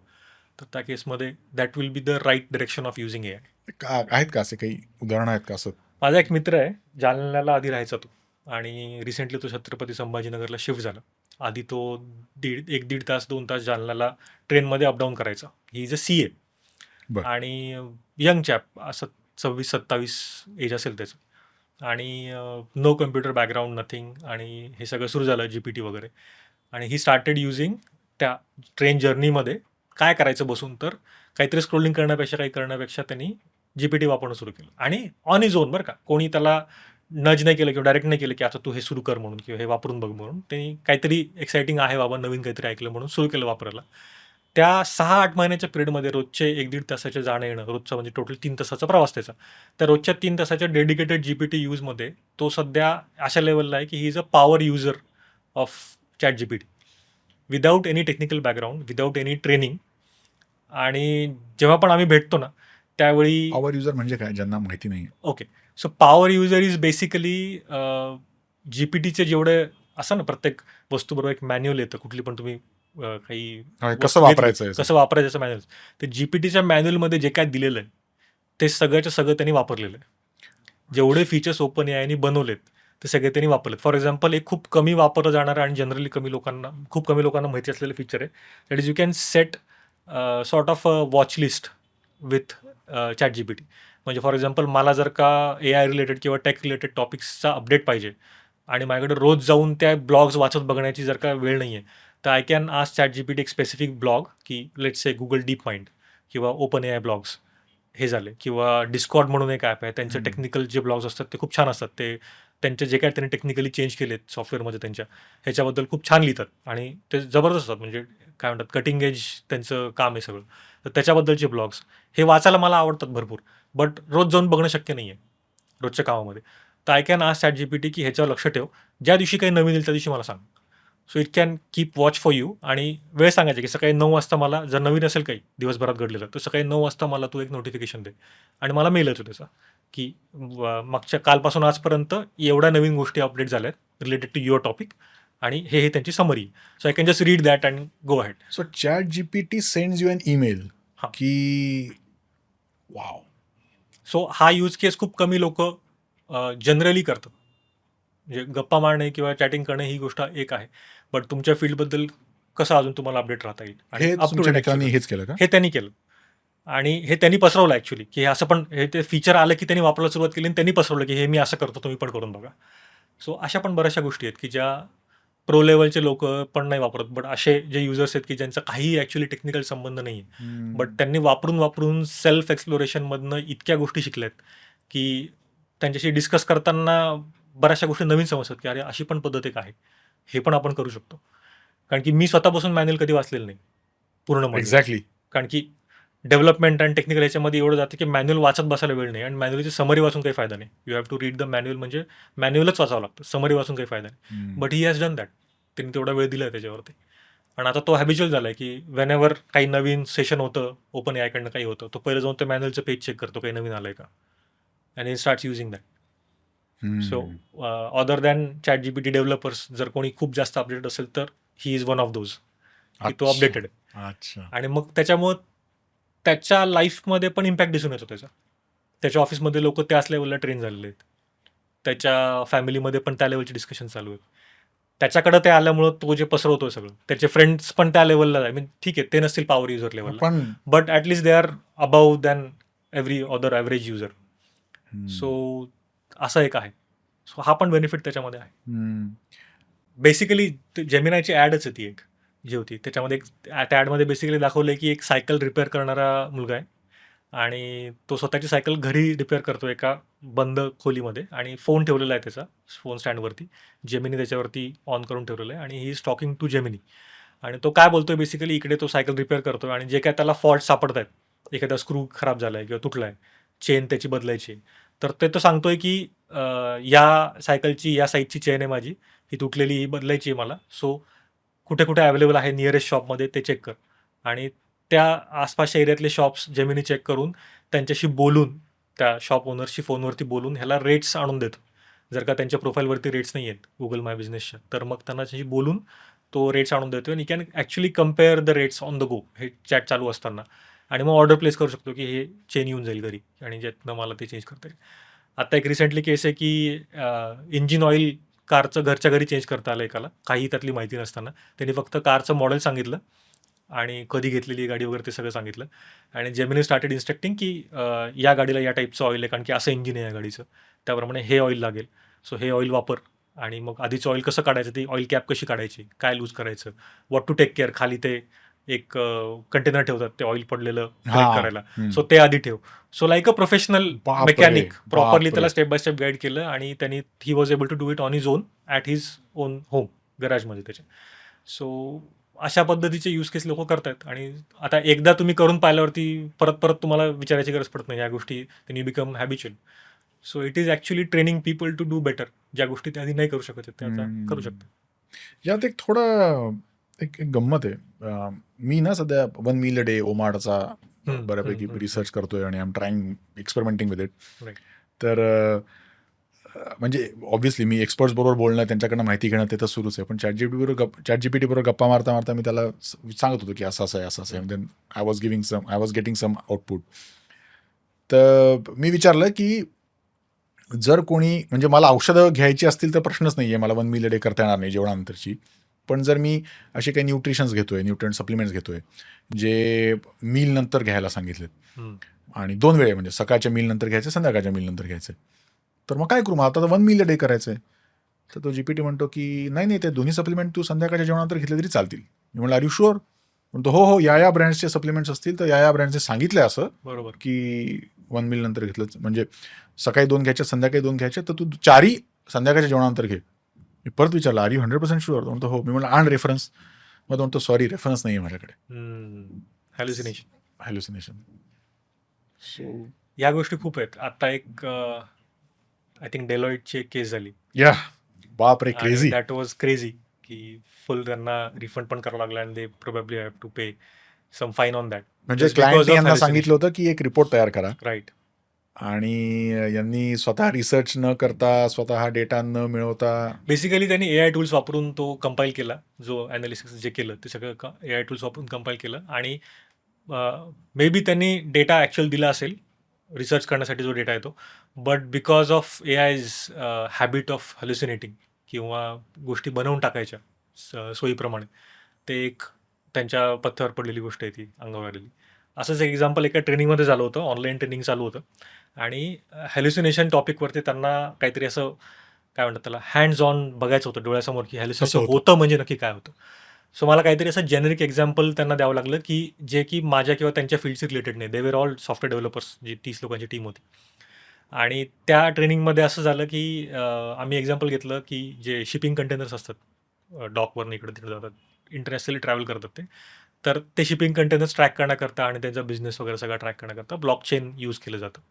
तर त्या केसमध्ये that will be the right direction of using A I. आहेत का असे काही उदाहरणं आहेत का असं? माझा एक मित्र आहे, जालन्याला आधी राहायचा तो, आणि रिसेंटली तो छत्रपती संभाजीनगरला शिफ्ट झाला. आधी तो 1-1.5 तास 2 तास जालन्याला ट्रेनमध्ये अपडाऊन करायचा. ही इज अ CA बरं. आणि यंग चॅप, असं 26-27 एज असेल त्याचं, आणि नो कम्प्युटर बॅकग्राऊंड, नथिंग, आणि हे सगळं सुरू झालं GPT वगैरे, आणि ही स्टार्टेड युझिंग त्या ट्रेन जर्नीमध्ये. काय करायचं बसून, तर काहीतरी स्क्रोलिंग करण्यापेक्षा त्यांनी GPT वापरणं सुरू केलं, आणि ऑन इज ओन, बरं का, कोणी त्याला नज नाही केलं किंवा डायरेक्ट नाही केलं की आता तू हे सुरू कर म्हणून किंवा हे वापरून बघ म्हणून. त्यांनी काहीतरी एक्साइटिंग आहे बाबा, नवीन काहीतरी ऐकलं म्हणून सुरू केलं वापरायला. त्या 6-8 महिन्याच्या पिरियडमध्ये रोजचे 1-1.5 तासाचे जाणं येणं, रोजचा म्हणजे टोटल 3 तासाचा प्रवास त्याचा. त्या रोजच्या 3 तासाच्या डेडिकेटेड GPT यूजमध्ये तो सध्या अशा लेवलला आहे की he is a power user of chat GPT, without any technical background, without any training. आणि जेव्हा पण आम्ही भेटतो ना, त्यावेळी पॉवर युजर म्हणजे काय, ज्यांना माहिती नाही? Okay, so power user is basically GPTचे जेवढे असं ना, प्रत्येक वस्तूबरोबर एक मॅन्युअल येतं, कुठली पण तुम्ही काही कसं वस्तू घेतली, वापरायचं आहे? कसं वापरायचं असं मॅन्युअल. ते GPTच्या मॅन्युअलमध्ये जे काय दिलेलं आहे ते सगळ्याच्या सगळं त्यांनी वापरलेलं आहे. जेवढे फीचर्स ओपन एआयने बनवलेत ते सगळे त्यांनी वापरलेत. फॉर एक्झाम्पल, एक खूप कमी वापरलं जाणारं आणि जनरली खूप कमी लोकांना माहिती असलेलं फीचर आहे, that is you can set sort of watch list with chat GPT. म्हणजे फॉर एक्झाम्पल, मला जर का AI रिलेटेड किंवा टेक रिलेटेड टॉपिक्सचा अपडेट पाहिजे, आणि माझ्याकडे रोज जाऊन त्या ब्लॉग्स वाचत बघण्याची जर का वेळ नाही आहे, तर आय कॅन आस्क ChatGPT एक स्पेसिफिक ब्लॉग, की let's say Google deep mind किंवा ओपन AI ब्लॉग्स हे झाले, किंवा डिस्कॉर्ड म्हणून एक ॲप आहे, त्यांचे टेक्निकल जे ब्लॉग्स असतात ते खूप छान असतात. ते त्यांचे जे काय त्यांनी टेक्निकली चेंज केलेत सॉफ्टवेअरमध्ये त्यांच्या, ह्याच्याबद्दल खूप छान लिहितात आणि ते जबरदस्त असतात. म्हणजे काय म्हणतात, कटिंग एज त्यांचं काम आहे सगळं. तर त्याच्याबद्दलचे ब्लॉग्स हे वाचायला मला आवडतात भरपूर, बट रोज जाऊन बघणं शक्य नाही आहे रोजच्या कामामध्ये. तर आय कॅन आस्क ChatGPT की ह्याच्यावर लक्ष ठेव, ज्या दिवशी काही नवीन येईल त्या दिवशी मला सांग. So it can keep watch for you. आणि वेळ सांगायची की सकाळी 9 वाजता मला, जर नवीन असेल काही दिवसभरात घडलेलं, तर सकाळी 9 वाजता मला तू एक नोटिफिकेशन दे आणि मला मेल येतो त्याचा, की मागच्या कालपासून आजपर्यंत एवढ्या नवीन गोष्टी अपडेट झाल्यात रिलेटेड टू युअर टॉपिक, आणि हे त्यांची summary. So I can just read that and go ahead. So ChatGPT sends you an email हां. की वाव. सो हा यूज केस खूप कमी लोक जनरली करतात. म्हणजे गप्पा मारणे किंवा चॅटिंग करणे ही गोष्ट एक आहे, बट तुमच्या फील्डबद्दल कसं अजून तुम्हाला अपडेट राहता येईल आणि हे अप टू तुमच्या डेट मित्रांनी हेच केलं का? हे त्यांनी केलं. आणि हे त्यांनी पसरवलं ॲक्च्युली, की हे असं पण हे ते फीचर आलं की त्यांनी वापरायला सुरुवात केली आणि त्यांनी पसरवलं की हे मी असं करतो, तुम्ही पण करून बघा. सो अशा पण बऱ्याचशा गोष्टी आहेत की ज्या प्रो लेवलचे लोक पण नाही वापरत, बट असे जे युजर्स आहेत की ज्यांचा काही ॲक्च्युली टेक्निकल संबंध नाही आहे, बट त्यांनी वापरून सेल्फ एक्सप्लोरेशनमधनं इतक्या गोष्टी शिकल्यात की त्यांच्याशी डिस्कस करताना बऱ्याचशा गोष्टी नवीन समजतात, की अरे अशी पण पद्धत एक आहे, हे पण आपण करू शकतो. कारण की मी स्वतःपासून मॅन्युअल कधी वाचलेलं नाही पूर्णमध्ये. एक्झॅक्टली. कारण की डेव्हलपमेंट आणि टेक्निकल ह्याच्यामध्ये एवढं जातं की मॅन्युअल वाचत बसायला वेळ नाही, आणि मॅन्युअलची समरी वाचून काही फायदा नाही. You have to read the manual, म्हणजे मॅन्युअलच वाचावं लागतं, समरी वाचून काही फायदा नाही. But he has done that. त्यांनी तेवढा वेळ दिला आहे त्याच्यावरती. आणि आता तो हॅबिच्युअल झाला आहे की वेन एव्हर काही नवीन सेशन होतं, ओपन एआयकडनं काही होतं, तो पहिलं जाऊन ते मॅन्युअलचं पेज चेक करतो, काही नवीन आलं आहे का, आणि starts using that. So other than ChatGPT developers, जर कोणी खूप जास्त अपडेटेड असेल तर he is one of those, की तो अपडेटेड आहे. अच्छा. आणि मग त्याच्यामुळं त्याच्या लाईफमध्ये पण इम्पॅक्ट दिसून येतो त्याचा. त्याच्या ऑफिसमध्ये लोक त्याच लेवलला ट्रेन झालेले आहेत. त्याच्या फॅमिलीमध्ये पण त्या लेवलचे डिस्कशन चालू आहेत. त्याच्याकडे ते आल्यामुळं तो जे पसरवतोय सगळं, त्याचे फ्रेंड्स पण त्या लेवलला आहे. ठीक आहे, ते नसतील पॉवर युजर लेवलला, पण but at least they are above than every other average user. So असं एक आहे. सो हा पण बेनिफिट त्याच्यामध्ये आहे. बेसिकली जेमिनायची ॲडच आहे ती एक जी होती त्याच्यामध्ये. त्या ॲडमध्ये बेसिकली दाखवलं की एक सायकल रिपेअर करणारा मुलगा आहे, आणि तो स्वतःची सायकल घरी रिपेअर करतो एका बंद खोलीमध्ये, आणि फोन ठेवलेला आहे त्याचा फोन स्टँडवरती. जेमिनी त्याच्यावरती ऑन करून ठेवलेलं आहे, आणि he is talking to Gemini. आणि तो काय बोलतोय बेसिकली, इकडे तो सायकल रिपेअर करतोय, आणि जे काय त्याला फॉल्ट सापडत आहेत, एखादा स्क्रू खराब झाला आहे किंवा तुटला आहे, चेन त्याची बदलायची आहे, तर ते तो सांगतोय की या सायकलची या साईजची चेन आहे माझी, ही तुटलेली, ही बदलायची आहे मला. सो कुठे कुठे अवेलेबल आहे नियरेस्ट शॉपमध्ये ते चेक कर. आणि त्या आसपासच्या एरियातले शॉप्स जेमिनी चेक करून त्यांच्याशी बोलून, त्या शॉप ओनरशी फोनवरती बोलून ह्याला रेट्स आणून देतो. जर का त्यांच्या प्रोफाईलवरती रेट्स नाही आहेत गुगल माय बिझनेसच्या, तर मग त्यांच्याशी बोलून तो रेट्स आणून देतो, आणि can actually compare the rates on the go, हे चॅट चालू असताना. आणि मग ऑर्डर प्लेस करू शकतो की हे चेन येऊन जाईल घरी, आणि ज्यातनं मला ते चेंज करता येईल. आता एक रिसेंटली केस आहे की इंजिन ऑइल कारचं घरच्या घरी चेंज करता आलं एकाला, काही त्यातली माहिती नसताना. त्यांनी फक्त कारचं मॉडेल सांगितलं आणि कधी घेतलेली गाडी वगैरे ते सगळं सांगितलं, आणि जेमिनी स्टार्टेड इन्स्ट्रक्टिंग की या गाडीला या टाईपचं ऑइल आहे, कारण की असं इंजिन आहे या गाडीचं, त्याप्रमाणे हे ऑइल लागेल. सो हे ऑइल वापर. आणि मग आधीचं ऑइल कसं काढायचं, ती ऑइल कॅप कशी काढायची, काय लूज करायचं, व्हॉट टू टेक केअर, खाली ते एक कंटेनर ठेवतात ते ऑइल पडलेलं कलेक्ट करायला, सो ते आधी ठेव. सो लाईक अ प्रोफेशनल बापरे, मेकॅनिक प्रॉपरली बापरे. त्याला स्टेप बाय स्टेप गाईड केलं, आणि त्यांनी he was able to do it on his own at his own home, गॅरेजमध्ये त्याच्या. सो अशा पद्धतीचे यूज केस लोक करतात. आणि आता एकदा तुम्ही करून पाहिल्यावरती परत परत तुम्हाला विचारायची गरज पडत नाही, या गोष्टी त्यांनी become habitual. So it is actually training people to do better. ज्या गोष्टी ते आधी नाही करू शकत त्या आता करू शकतात. यात एक थोडं एक गंमत आहे. मी ना सध्या 1 मील अ डे ओमाडचा बऱ्यापैकी रिसर्च करतोय, आणि I am trying experimenting with it. Right. तर म्हणजे ऑब्व्हियसली मी एक्सपर्ट्स बरोबर बोलणं, त्यांच्याकडनं माहिती घेणं, ते तर सुरूच आहे. पण ChatGPT बरोबर गप्पा मारता मारता मी त्याला सांगत होतो की असं असं आहे, असं असं आहे. Then I was getting some output. तर मी विचारलं की जर कोणी, म्हणजे मला औषधं घ्यायची असतील तर प्रश्नच नाही आहे, मला 1 मील अ डे करता येणार नाही जेवणानंतरची. पण जर मी असे काही न्यूट्रिशन्स घेतोय, न्यूट्रिएंट सप्लिमेंट्स घेतोय, जे मील नंतर घ्यायला सांगितलेत, आणि 2 वेळे, म्हणजे सकाळच्या मील नंतर घ्यायचं, संध्याकाळच्या मील नंतर घ्यायचं, तर मग काय करू? मग आता 1 मील अ डे करायचं आहे. तर तो GPT म्हणतो की नाही ते दोन्ही सप्लिमेंट तू संध्याकाळच्या जेवणानंतर घेतले तरी चालतील. मी म्हणलं आर यू शुअर? म्हणतो हो या ब्रँड्सचे सप्लिमेंट्स असतील तर या ब्रँडचे सांगितलंय असं बरोबर. की 1 मील नंतर घेतलं म्हणजे सकाळी 2 घ्यायचे संध्याकाळी 2 घ्यायचे तर तू 4ही संध्याकाळच्या जेवणानंतर घे. मी परत विचारलं आर यू 100% शुअर? म्हणतो हो. मी म्हणलं आण रेफरन्स. मग तो म्हणतो सॉरी रेफरन्स नाही आहे माझ्याकडे. हॅल्युसिनेशन. हॅल्युसिनेशन. सो या गोष्टी खूप आहेत. आता एक आय थिंक डेलॉइटची एक केस झाली या बाप रे आणि क्रेझी. दॅट वॉज क्रेझी की फुल त्यांना रिफंड पण करावं लागला आणि they probably have to pay some fine on that. म्हणजे क्लायंटने यांना सांगितलं होतं की एक रिपोर्ट तयार करा राईट. आणि यांनी स्वतः रिसर्च न करता स्वतः डेटा न मिळवता बेसिकली त्यांनी AI टूल्स वापरून तो कंपाईल केला. जो ॲनालिसिस जे केलं ते सगळं AI टूल्स वापरून कंपाईल केलं आणि मे बी त्यांनी डेटा ॲक्च्युअल दिला असेल रिसर्च करण्यासाठी जो डेटा येतो. बट बिकॉज ऑफ AIज हॅबिट ऑफ हॅल्युसिनेटिंग किंवा गोष्टी बनवून टाकायच्या सोयीप्रमाणे, ते एक त्यांच्या पथ्यावर पडलेली गोष्ट आहे ती अंगावर आलेली. असंच एक एक्झाम्पल एका ट्रेनिंगमध्ये झालं होतं. ऑनलाईन ट्रेनिंग चालू होतं आणि हॅल्युसिनेशन टॉपिकवरती त्यांना काहीतरी असं काय म्हणतात त्याला हँड्स ऑन बघायचं होतं डोळ्यासमोर की हॅल्युसिनेशन होतं? होतं म्हणजे नक्की काय होतं. सो मला काहीतरी असं जेनेरिक एक्झाम्पल त्यांना द्यावं लागलं की जे की माझ्या किंवा त्यांच्या फील्डशी रिलेटेड नाही. दे वर ऑल सॉफ्टवेअर डेव्हलपर्स, जी 30 लोकांची टीम होती. आणि त्या ट्रेनिंगमध्ये असं झालं की आम्ही एक्झाम्पल घेतलं की जे शिपिंग कंटेनर्स असतात डॉकवरनं इकडे तिकडे जातात, इंटरनॅशनली ट्रॅव्हल करतात ते. तर ते शिपिंग कंटेनर्स ट्रॅक करण्याकरता आणि त्यांचा बिझनेस वगैरे सगळा ट्रॅक करण्याकरता ब्लॉकचेन यूज केलं जातं.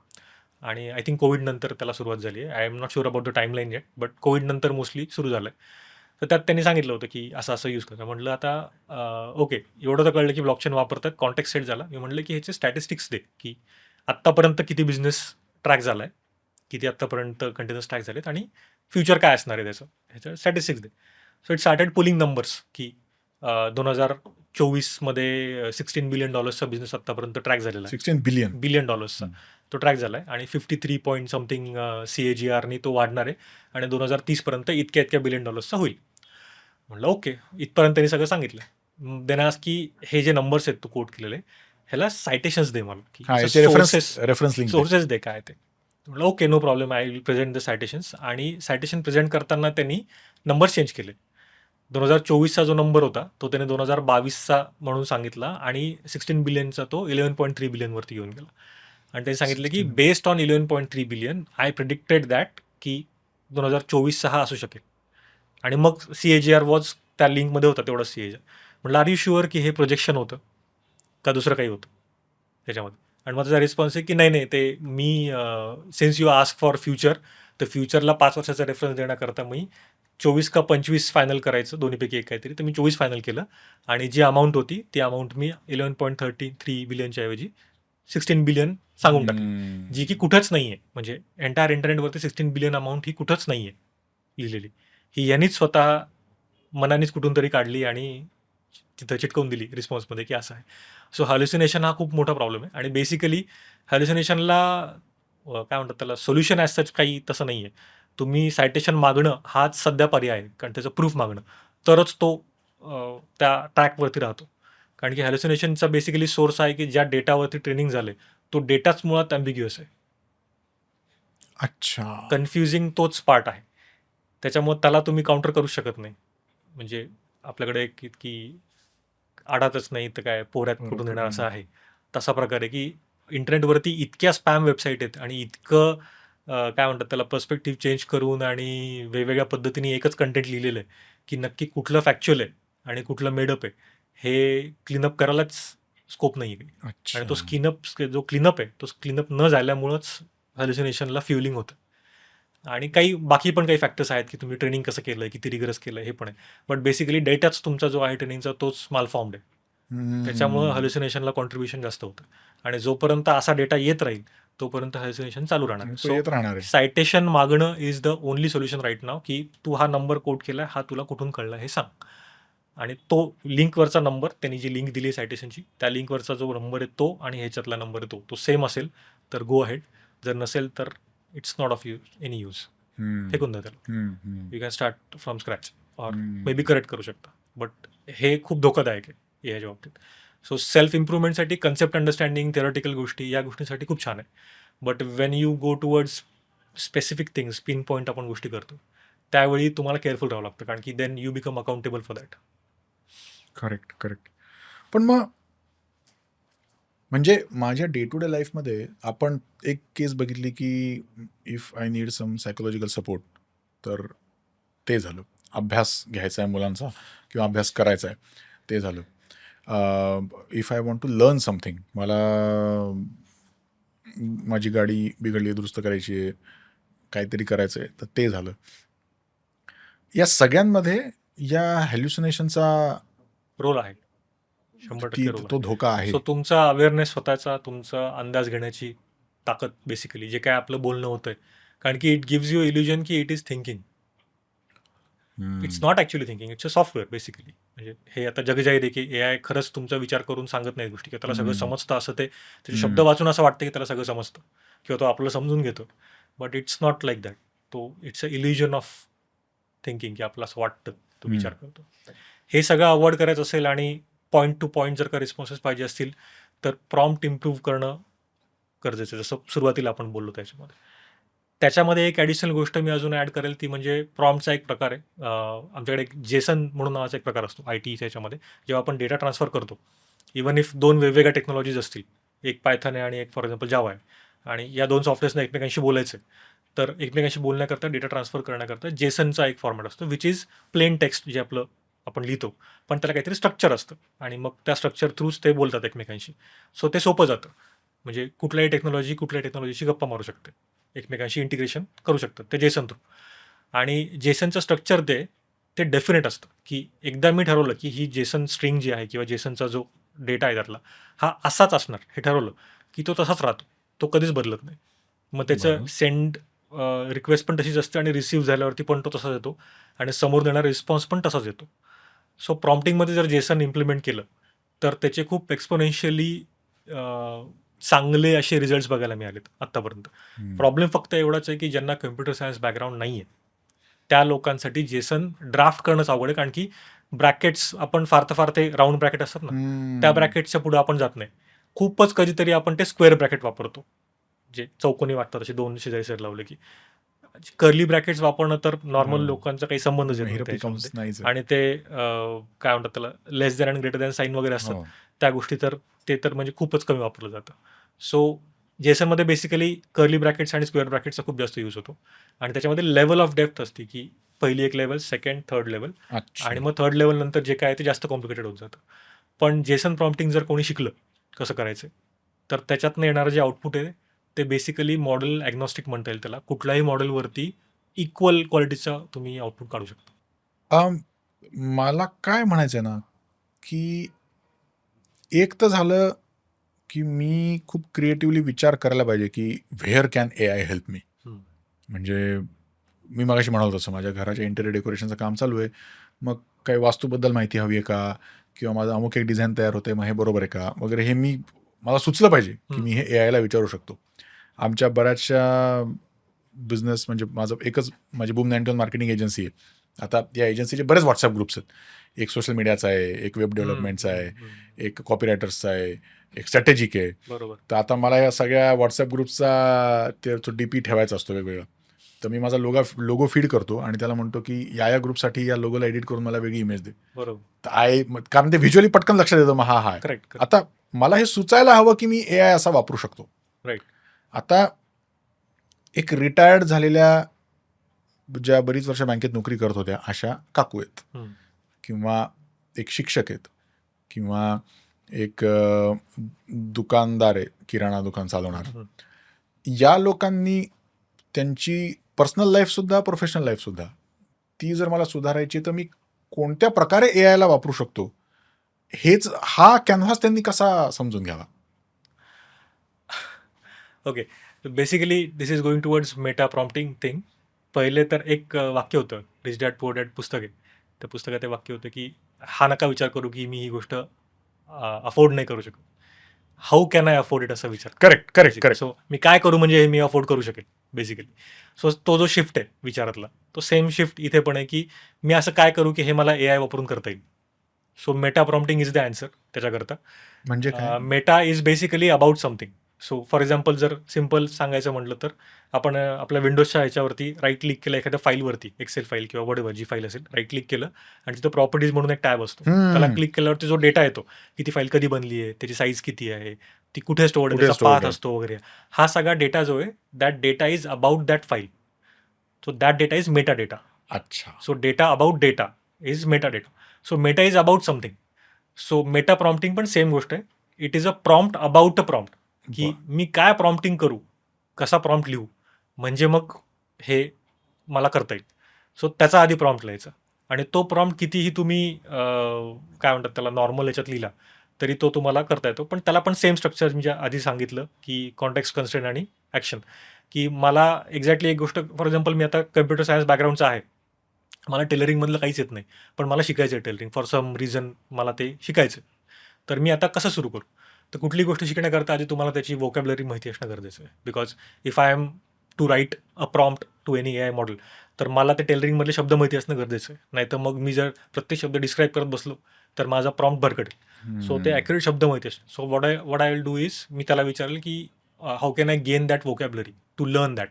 आणि आय थिंक कोविड नंतर त्याला सुरुवात झाली आहे. I am not sure about the timeline eight, but Covid नंतर मोस्टली सुरू झालं आहे. तर त्यात त्यांनी सांगितलं होतं की असं यूज करा. म्हटलं आता ओके, एवढं तर कळलं की ब्लॉकचेन वापरतात, कॉन्टॅक्ट सेट झाला. मी म्हटलं की ह्याचे स्टॅटिस्टिक्स दे की आत्तापर्यंत किती बिझनेस ट्रॅक झाला आहे, किती आत्तापर्यंत कंटेनर्स ट्रॅक झालेत आणि फ्युचर काय असणार आहे त्याचं, ह्याचं statistics they. So it started pulling numbers की 2024मध्ये $16 बिलियन बिझनेस आत्तापर्यंत ट्रॅक झालेला आहे. $16 बिलियन. बिलियन डॉलर्सचा तो ट्रॅक झाला आहे आणि 53 पॉईंट समथिंग CAGRनी तो वाढणार आहे आणि 2030पर्यंत इतक्या बिलियन डॉलर्सचा होईल. म्हटलं ओके, इथपर्यंत त्यांनी सगळं सांगितलं. देन आज की हे जे नंबर्स आहेत तू कोट केलेले, ह्याला सायटेशन्स दे मला की रेफरन्स लिंक. सोर्सेस दे काय ते. म्हटलं okay, no problem, I will present the citations. आणि सायटेशन प्रेझेंट करताना त्यांनी नंबर चेंज केले. 2024चा जो नंबर होता तो त्याने 2022चा म्हणून सांगितला आणि 16 बिलियनचा तो 11.3 बिलियनवरती घेऊन गेला. आणि त्यांनी सांगितलं की 16. Based on 11.3 billion I predicted that की 2024चा हा असू शकेल. आणि मग CAGR वॉज त्या लिंकमध्ये होता तेवढा CAGR. म्हटलं आर यू शुअर की हे प्रोजेक्शन होतं का दुसरं काही होतं त्याच्यामध्ये. आणि मग त्याचा रिस्पॉन्स आहे की नाही ते मी since you ask for future, तर फ्युचरला 5 वर्षाचा रेफरन्स देण्याकरता मी 24 का 25 फायनल करायचं, दोन्हीपैकी एक काहीतरी. तर मी 24 फायनल केलं आणि जी अमाऊंट होती ती अमाऊंट मी 11.33 बिलियनच्या ऐवजी 16 बिलियन सांगून टाकली, जी की कुठंच नाही आहे. म्हणजे एंटायर इंटरनेटवरती 16 बिलियन अमाऊंट ही कुठंच नाही आहे लिहिलेली. ही यांनीच स्वतः मनानेच कुठून तरी काढली आणि तिथं चिटकवून दिली रिस्पॉन्समध्ये की असं आहे. सो हॅल्युसिनेशन हा खूप मोठा प्रॉब्लेम आहे आणि बेसिकली हॅल्युसिनेशनला काय म्हणतात त्याला सोल्युशन ॲज सच काही तसं नाही आहे. तुम्ही सायटेशन मागणं हाच सध्या पर्याय आहे, कारण त्याचं प्रूफ मागणं, तरच तो त्या ट्रॅकवरती राहतो. कारण की हॅल्युसिनेशनचा बेसिकली सोर्स आहे की ज्या डेटावरती ट्रेनिंग झालं तो डेटाच मुळात ॲम्बिग्युअस आहे. अच्छा. कन्फ्युजिंग तोच पार्ट आहे. त्याच्यामुळे त्याला तुम्ही काउंटर करू शकत नाही. म्हणजे आपल्याकडे एक की आडातच नाही तर काय पोऱ्यात कुठून येणार असं आहे. तसा प्रकार आहे की इंटरनेटवरती इतक्या स्पॅम वेबसाईट आहेत आणि इतकं काय म्हणतात त्याला पर्स्पेक्टिव्ह चेंज करून आणि वेगवेगळ्या पद्धतीने एकच कंटेंट लिहिलेलं आहे की नक्की कुठलं फॅक्च्युअल आहे आणि कुठलं मेडअप आहे हे क्लीनअप करायलाच स्कोप नाही आहे. आणि तो जो क्लीनअप आहे तो क्लीनअप न झाल्यामुळंच हॅल्युसिनेशनला फ्युलिंग होतं. आणि बाकी पण काही फॅक्टर्स आहेत की तुम्ही ट्रेनिंग कसं केलं आहे, किती रिगरस केलं आहे, हे पण आहे. बट बेसिकली डेटाच तुमचा जो आहे ट्रेनिंगचा तोच मालफॉर्म्ड आहे. त्याच्यामुळं हॅल्युसिनेशनला कॉन्ट्रीब्युशन जास्त होतं. आणि जोपर्यंत असा डेटा येत राहील तोपर्यंत हॅल्युसिनेशन चालू राहणार. तो येत राहणार आहे. सायटेशन मागणं is the only solution right now की तू हा नंबर कोट केला हा तुला कुठून कळला हे सांग. आणि तो लिंकवरचा नंबर, त्यांनी जी लिंक दिली सायटेशनची त्या लिंकवरचा जो नंबर आहे तो आणि ह्याच्यातला नंबर आहे तो सेम असेल तर गो अहेड. जर नसेल तर it's not of any use, फेकून द्या त्याला. You can start from scratch or maybe correct करू शकता. बट हे खूप धोकादायक आहे याच्या बाबतीत. सो सेल्फ इम्प्रूव्हमेंटसाठी कन्सेप्ट अंडरस्टँडिंग, थेरॉटिकल गोष्टी या गोष्टींसाठी खूप छान आहे. But when you go towards specific things, pin point आपण गोष्टी करतो, त्यावेळी तुम्हाला केअरफुल राहावं लागतं, कारण की then you become accountable for that. Correct. पण मग म्हणजे माझ्या डे टू डे लाईफमध्ये आपण एक केस बघितली की if I need some psychological support, तर ते झालं. अभ्यास घ्यायचा आहे मुलांचा किंवा अभ्यास करायचा आहे, ते झालं. If I want to learn something, मला माझी गाडी बिघडली, दुरुस्त करायची आहे, काहीतरी करायचं आहे, तर ते झालं. या सगळ्यांमध्ये या हॅल्युसिनेशनचा रोल आहे, 100% रोल आहे. तो धोका आहे. सो तुमचा अवेअरनेस स्वतःचा, तुमचा अंदाज घेण्याची ताकद, बेसिकली जे काय आपलं बोलणं होतंय, कारण की इट गिव्स यू इल्युजन की it is thinking. It's not actually thinking, it's a software basically. म्हणजे हे आता जगजाहीर आहे की AI खरंच तुमचा विचार करून सांगत नाही गोष्टी, किंवा त्याला सगळं समजतं असं, ते त्याचे शब्द वाचून असं वाटतं की त्याला सगळं समजतं किंवा तो आपलं समजून घेतो. But it's not like that. तो it's a illusion of thinking, की आपलं असं वाटतं, तो विचार करतो. हे सगळं अवॉइड करायचं असेल आणि पॉईंट टू पॉईंट जर का रिस्पॉन्सेस पाहिजे असतील, तर प्रॉम्प्ट इम्प्रूव्ह करणं गरजेचं आहे, जसं सुरुवातीला आपण बोललो त्याच्यामध्ये. त्याच्यामध्ये एक ॲडिशनल गोष्ट मी अजून ॲड करेल, ती म्हणजे प्रॉम्प्टचा एक प्रकार आहे. आमच्याकडे एक जेसन म्हणून नावाचा एक प्रकार असतो ITच्या याच्यामध्ये. जेव्हा आपण डेटा ट्रान्सफर करतो, इवन इफ 2 वेगवेगळ्या टेक्नॉलॉजीज असतील, एक पायथन आहे आणि एक फॉर एक्झाम्पल जावा आहे, आणि या 2 सॉफ्टवेअर्सना एकमेकांशी बोलायचं आहे, तर एकमेकांशी बोलण्याकरता, डेटा ट्रान्सफर करण्याकरता जेसनचा एक फॉर्मॅट असतो, विच इज प्लेन टेक्स्ट, जे आपलं आपण लिहितो, पण त्याला काहीतरी स्ट्रक्चर असतं, आणि मग त्या स्ट्रक्चर थ्रूच ते बोलतात एकमेकांशी. सो ते सोपं जातं. म्हणजे कुठल्याही टेक्नॉलॉजीशी गप्पा मारू शकते, एकमेकांशी इंटिग्रेशन करू शकतात ते जेसन थ्रू. आणि जेसनचं स्ट्रक्चर ते डेफिनेट असतं, की एकदा मी ठरवलं की ही जेसन स्ट्रिंग जी आहे किंवा जेसनचा जो डेटा आहे त्यातला, हा असाच असणार, हे ठरवलं की तो तसाच राहतो, तो कधीच बदलत नाही. मग त्याचं सेंड रिक्वेस्ट पण तशीच असते, आणि रिसीव्ह झाल्यावरती पण तो तसाच येतो, आणि समोर देणारा रिस्पॉन्स पण तसाच येतो. सो प्रॉम्प्टिंगमध्ये जर जेसन इम्प्लिमेंट केलं, तर त्याचे खूप एक्सपोनेन्शियली चांगले असे रिझल्ट्स बघायला मिळालेत आत्तापर्यंत. प्रॉब्लेम फक्त एवढाच आहे की ज्यांना कम्प्युटर सायन्स बॅकग्राऊंड नाही आहे, त्या लोकांसाठी जेसन ड्राफ्ट करणंच अवघड आहे, कारण की ब्रॅकेट्स आपण फार ते राऊंड ब्रॅकेट असतात ना, त्या ब्रॅकेटच्या पुढे आपण जात नाही. खूपच कधीतरी आपण ते स्क्वेअर ब्रॅकेट वापरतो, जे चौकोनी वाटतात, असे 2 शेजारी लावले की. कर्ली ब्रॅकेट्स वापरणं तर नॉर्मल लोकांचा काही संबंधच येत नाही त्याच्यामध्ये. आणि ते काय म्हणतात त्याला, लेस दॅन आणि ग्रेटर दॅन साईन वगैरे असतात, त्या गोष्टी तर म्हणजे खूपच कमी वापरलं जातं. सो जेसनमध्ये बेसिकली कर्ली ब्रॅकेट्स आणि स्क्वेअर ब्रॅकेट्सचा खूप जास्त यूज होतो, आणि त्याच्यामध्ये लेवल ऑफ डेप्थ असते, की पहिली एक लेवल, सेकंड, थर्ड लेवल, आणि मग थर्ड लेवल नंतर जे काय आहे ते जास्त कॉम्प्लिकेटेड होत जातं. पण जेसन प्रॉम्प्टिंग जर कोणी शिकलं कसं करायचं, तर त्याच्यातनं येणारं जे आउटपुट आहे ते बेसिकली मॉडेल ॲग्नॉस्टिक म्हणता येईल त्याला. कुठल्याही मॉडेलवरती इक्वल क्वालिटीचा तुम्ही आउटपुट काढू शकता. मला काय म्हणायचं आहे ना, की एक तर झालं की मी खूप क्रिएटिव्हली विचार करायला पाहिजे की where can AI help me. म्हणजे मी मगाशी म्हणालो तसं माझ्या घराच्या इंटेरियर डेकोरेशनचं काम चालू आहे, मग काही वास्तूबद्दल माहिती हवी आहे का, किंवा माझं अमुक एक डिझाईन तयार होते, मग हे बरोबर आहे का वगैरे, हे मला सुचलं पाहिजे की मी हे AIला विचारू शकतो. आमच्या बऱ्याचशा बिझनेस, म्हणजे माझी बूम 91 मार्केटिंग एजन्सी आहे. आता या एजन्सीचे बरेच व्हॉट्सअप ग्रुप्स आहेत. एक सोशल मीडियाचा आहे, एक वेब डेव्हलपमेंटचा आहे, एक कॉपीरायटर्सचा आहे, एक स्ट्रॅटेजिक आहे. बरोबर. तर आता मला या सगळ्या व्हॉट्सअप ग्रुप्सचा तो DP ठेवायचा असतो वेगवेगळा. तर मी माझा लोगो फीड करतो आणि त्याला म्हणतो की या ग्रुपसाठी या लोगोला एडिट करून मला वेगळी इमेज दे. बरोबर. कारण ते व्हिज्युअली पटकन लक्षात येतं, मग हा करेक्ट. आता मला हे सुचायला हवं की मी AI असा वापरू शकतो. राईट. आता एक रिटायर्ड झालेल्या, ज्या बरीच वर्ष बँकेत नोकरी करत होत्या अशा काकू आहेत, किंवा एक शिक्षक आहेत, किंवा एक दुकानदार आहे, किराणा दुकान चालवणार. या लोकांनी त्यांची पर्सनल लाईफसुद्धा, प्रोफेशनल लाईफसुद्धा, ती जर मला सुधारायची, तर मी कोणत्या प्रकारे AIला वापरू शकतो, हा कॅनव्हास त्यांनी कसा समजून घ्यावा. Okay, basically this is going towards Meta prompting thing. पहिले तर एक वाक्य होतं, रिच डॅड पुअर डॅड पुस्तक आहे, त्या पुस्तकात ते वाक्य होतं की हा नका विचार करू की मी ही गोष्ट अफोर्ड नाही करू शकत, how can I afford it, असा विचार. करेक्ट. सो मी काय करू म्हणजे हे मी अफोर्ड करू शकेल बेसिकली. सो तो जो शिफ्ट आहे विचारातला, तो सेम शिफ्ट इथे पण आहे, की मी असं काय करू की हे मला AI वापरून करता येईल. So meta prompting is the answer त्याच्याकरता. म्हणजे काय? Meta is basically about something. So for example जर सिम्पल सांगायचं म्हटलं तर आपण आपल्या विंडोजच्या ह्याच्यावरती राईट क्लिक केलं एखाद्या फाईलवरती, एक्सेल फाईल किंवा वॉटेवर जी फाईल असेल, राईट क्लिक केलं आणि तिथं प्रॉपर्टीज म्हणून एक टॅब असतो. त्याला क्लिक केल्यावरती जो डेटा येतो, की ती फाईल कधी बनली आहे, त्याची साईज किती आहे, ती कुठे स्टोअर्ड आहे, कुठे त्याचा stored पाथ आहे. असतो वगैरे, हा सगळा डेटा जो आहे that data is about that file. So that data is meta data. अच्छा. So data about data is meta data. So meta is about something. So meta prompting पण सेम गोष्ट आहे. It is a prompt about a prompt, की मी काय प्रॉम्प्टिंग करू, कसा प्रॉम्प्ट लिहू, म्हणजे मग हे मला करता येईल. सो त्याचा आधी प्रॉम्प्ट लिहायचा आणि तो प्रॉम्प्ट कितीही तुम्ही काय म्हणतात त्याला नॉर्मल याच्यात लिहिला तरी तो तुम्हाला करता येतो. पण त्याला पण सेम स्ट्रक्चर मी आधी सांगितलं की कॉन्टेक्स्ट, कन्स्ट्रेंट आणि ॲक्शन. की मला एक्झॅक्टली एक गोष्ट, फॉर एक्झाम्पल मी आता कम्प्युटर सायन्स बॅकग्राऊंडचा आहे, मला टेलरिंगमधलं काहीच येत नाही, पण मला शिकायचं आहे टेलरिंग, फॉर सम रिझन मला ते शिकायचं. तर मी आता कसं सुरू करू? तर कुठली गोष्ट शिकण्याकरता आधी तुम्हाला त्याची वोकॅब्युलरी माहिती असणं गरजेचं आहे. Because if I am to write a prompt to any AI model, तर मला ते टेलरिंगमधले शब्द माहिती असणं गरजेचं आहे. नाहीतर मग मी जर प्रत्येक शब्द डिस्क्राईब करत बसलो तर माझा प्रॉम्प्ट भरकटेल. सो ते ॲक्युरेट शब्द माहिती असते. So what I will do is, मी त्याला विचारेल की how can I gain that vocabulary to learn that.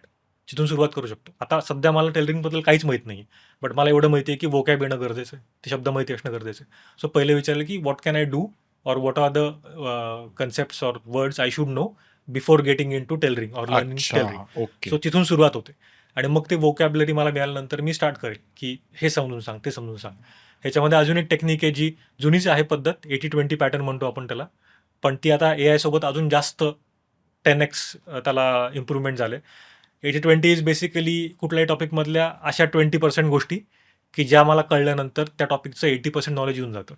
जिथून सुरुवात करू शकतो. आता सध्या मला टेलरिंगबद्दल काहीच माहीत नाही, बट मला एवढं माहिती आहे की वोकॅब येणं गरजेचं आहे, ते शब्द माहिती असणं गरजेचं आहे. सो पहिले विचारलं की व्हॉट कॅन आय डू और व्हॉट आर द कन्सेप्ट्स और words I should know before getting in to tailoring और लर्निंग टेलरिंग. ओके. सो तिथून सुरुवात होते आणि मग ते वोकॅब्युलरी मला मिळाल्यानंतर मी स्टार्ट करेन की हे समजून सांग, ते समजून सांग. ह्याच्यामध्ये अजून एक टेक्निक आहे जी जुनीच आहे पद्धत, 80-20 पॅटर्न म्हणतो आपण त्याला, पण ती आता AI सोबत अजून जास्त 10x त्याला इम्प्रूव्हमेंट झाले. 80-20 इज बेसिकली कुठल्याही टॉपिकमधल्या अशा 20% गोष्टी की ज्या मला कळल्यानंतर त्या टॉपिकचं 80% नॉलेज येऊन जातं,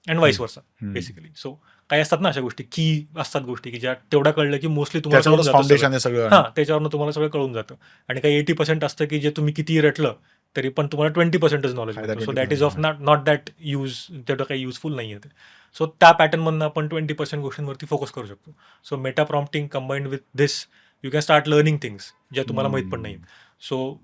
अँड वाईस वर्सा बेसिकली. सो काही असतात ना अशा गोष्टी, की असतात गोष्टी की ज्या तेवढ्या कळलं की मोस्टली तुम्हाला कळून त्याच्यावरच जातं फाउंडेशन सगळं. आहे सगळं. हां, त्याच्यावरनं तुम्हाला सगळं कळून जातं. आणि काही 80% असतं की जे तुम्ही कितीही रटलं तरी पण तुम्हाला 20%च नॉलेज फायदा मिळतं. So that 20% is of not that use, तेवढं काही युजफुल नाही आहे ते. सो त्या पॅटर्नमधनं आपण 20% गोष्टींवरती फोकस करू शकतो. So meta prompting combined with this you can start learning things ज्या तुम्हाला माहीत पण नाही. सो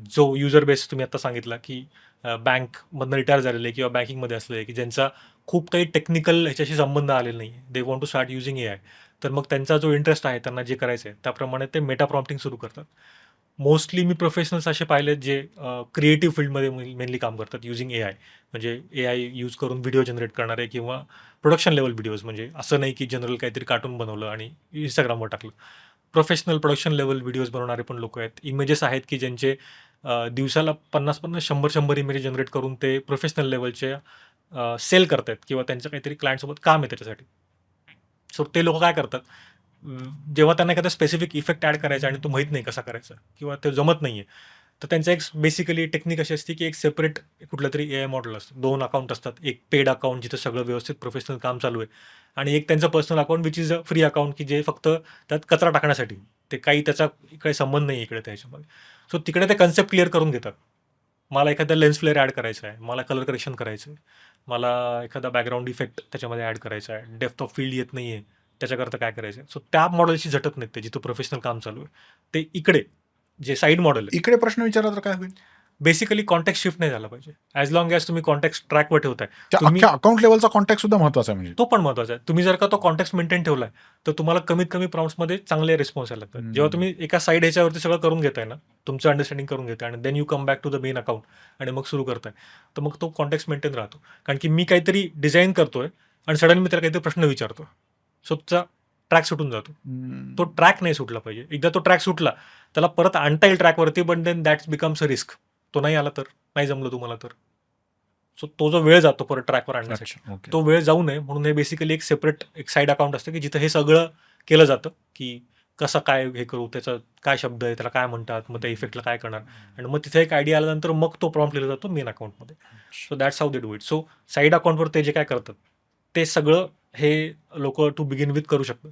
जो युजर बेस तुम्ही आता सांगितला की बँकमधनं रिटायर झालेले किंवा बँकिंगमध्ये असलेले की ज्यांचा खूप काही टेक्निकल ह्याच्याशी संबंध आलेला नाही आहे, they want to start using AI, तर मग त्यांचा जो इंटरेस्ट आहे, त्यांना जे करायचं आहे त्याप्रमाणे ते मेटा प्रॉम्प्टिंग सुरू करतात. मोस्टली मी प्रोफेशनल्स असे पाहिले जे क्रिएटिव्ह फील्डमध्ये मेनली काम करतात युजिंग AI. म्हणजे AI यूज करून व्हिडिओ जनरेट करणारे किंवा प्रोडक्शन लेवल व्हिडिओज, म्हणजे असं नाही की जनरल काहीतरी कार्टून बनवलं आणि इंस्टाग्रामवर टाकलं. प्रोफेशनल प्रोडक्शन लेवल व्हिडिओज बनवणारे पण लोक आहेत. इमेजेस आहेत की ज्यांचे दिवसाला 50-50, 100-100 इमेजेस जनरेट करून ते प्रोफेशनल लेवलचे सेल करतायत किंवा त्यांचं काहीतरी क्लायंटसोबत काम आहे त्याच्यासाठी. सो ते लोक काय करतात, जेव्हा त्यांना एखादा स्पेसिफिक इफेक्ट ॲड करायचा आणि तो माहीत नाही कसा करायचा किंवा ते जमत नाही आहे, तर त्यांचं एक बेसिकली टेक्निक अशी असते की एक सेपरेट कुठलं तरी AI मॉडेल असतं. 2 अकाउंट असतात. एक पेड अकाउंट जिथं सगळं व्यवस्थित प्रोफेशनल काम चालू आहे आणि एक त्यांचं personal account which is a free account की जे फक्त त्यात कचरा टाकण्यासाठी, ते काही त्याचा काही संबंध नाही इकडे त्याच्यामध्ये. सो तिकडे ते कन्सेप्ट क्लिअर करून घेतात. मला एखादा लेन्स फ्लेअर ॲड करायचा आहे, मला कलर करेक्शन करायचं आहे, मला एखादा बॅकग्राऊंड इफेक्ट त्याच्यामध्ये ॲड करायचा आहे, डेप्थ ऑफ फील्ड येत नाही आहे, त्याच्याकरता काय करायचं आहे. सो त्या मॉडेलशी झटत नाहीत ते, जिथं प्रोफेशनल काम चालू आहे. ते इकडे जे साईड मॉडेल आहे, इकडे प्रश्न विचारला तर काय होईल? बेसिकली कॉन्टॅक्ट शिफ्ट नाही झाला पाहिजे. ॲज लॉंग ॲज तुम्ही कॉन्टॅक्ट ट्रॅकवर ठेवताय, त्या तुम्ही अख्ख्या अकाउंट लेवलचा कॉन्टॅक्ट सुद्धा महत्वाचा आहे म्हणजे. तो पण महत्त्वाचा आहे. तुम्ही जर का तो कॉन्टॅक्ट मेंटेन ठेवलाय, तर तुम्हाला कमीत कमी प्रॉम्प्ट्समध्ये चांगले रिस्पॉन्स यायला लागतात. जेव्हा तुम्ही एका साईड ह्याच्यावरती सगळं करून घेताय ना, तुमचं अंडरस्टँडिंग करून घेताय आणि then you come back to the main account आणि मग सुरू करताय, तर मग तो कॉन्टॅक्ट मेंटेन राहतो. कारण की मी काहीतरी डिझाईन करतोय आणि सडन मी त्याला काहीतरी प्रश्न विचारतो, सो तुमचा ट्रॅक सुटून जातो. तो ट्रॅक नाही सुटला पाहिजे. एकदा तो ट्रॅक सुटला, त्याला परत आणता येईल ट्रॅकवरती, but then that's becomes a risk. तो नाही आला तर, नाही जमलं तुम्हाला तर, सो तो जो वेळ जातो परत ट्रॅकवर आणण्यासाठी, अच्छा, ओके. तो वेळ जाऊ नये म्हणून हे बेसिकली एक सेपरेट एक साईड अकाउंट असतं की जिथं हे सगळं केलं जातं की कसं काय हे करू, त्याचा काय शब्द आहे, त्याला काय म्हणतात, मग त्या इफेक्टला काय करणार, आणि मग तिथे एक आयडिया आल्यानंतर मग तो प्रॉम्प्ट लिहिला जातो मेन अकाउंटमध्ये. So that's how they do it. So side अकाउंटवर ते जे काय करतात ते सगळं हे लोक टू बिगिन विथ करू शकतात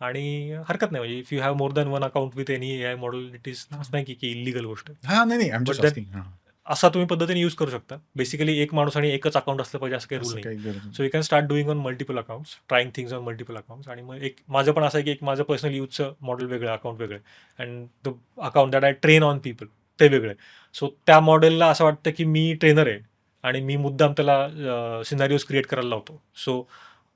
आणि हरकत नाही. म्हणजे if you have more than one account with any AI model, it is नाही की इलिगल गोष्ट आहे. हा, नाही I am But just then- asking. असा तुम्ही पद्धतीने यूज करू शकता. बेसिकली एक माणूस आणि एकच अकाउंट असलं पाहिजे असं काही रूल नाही. So you can start doing on multiple accounts, trying things on multiple accounts. आणि मग एक माझं पण असं आहे की एक माझं पर्सनल यूजचं मॉडेल वेगळं, अकाउंट वेगळं, and the account that I train on people ते वेगळे. सो त्या मॉडेलला असं वाटतं की मी ट्रेनर आहे आणि मी मुद्दाम त्याला सिनारिओज क्रिएट करायला लावतो. सो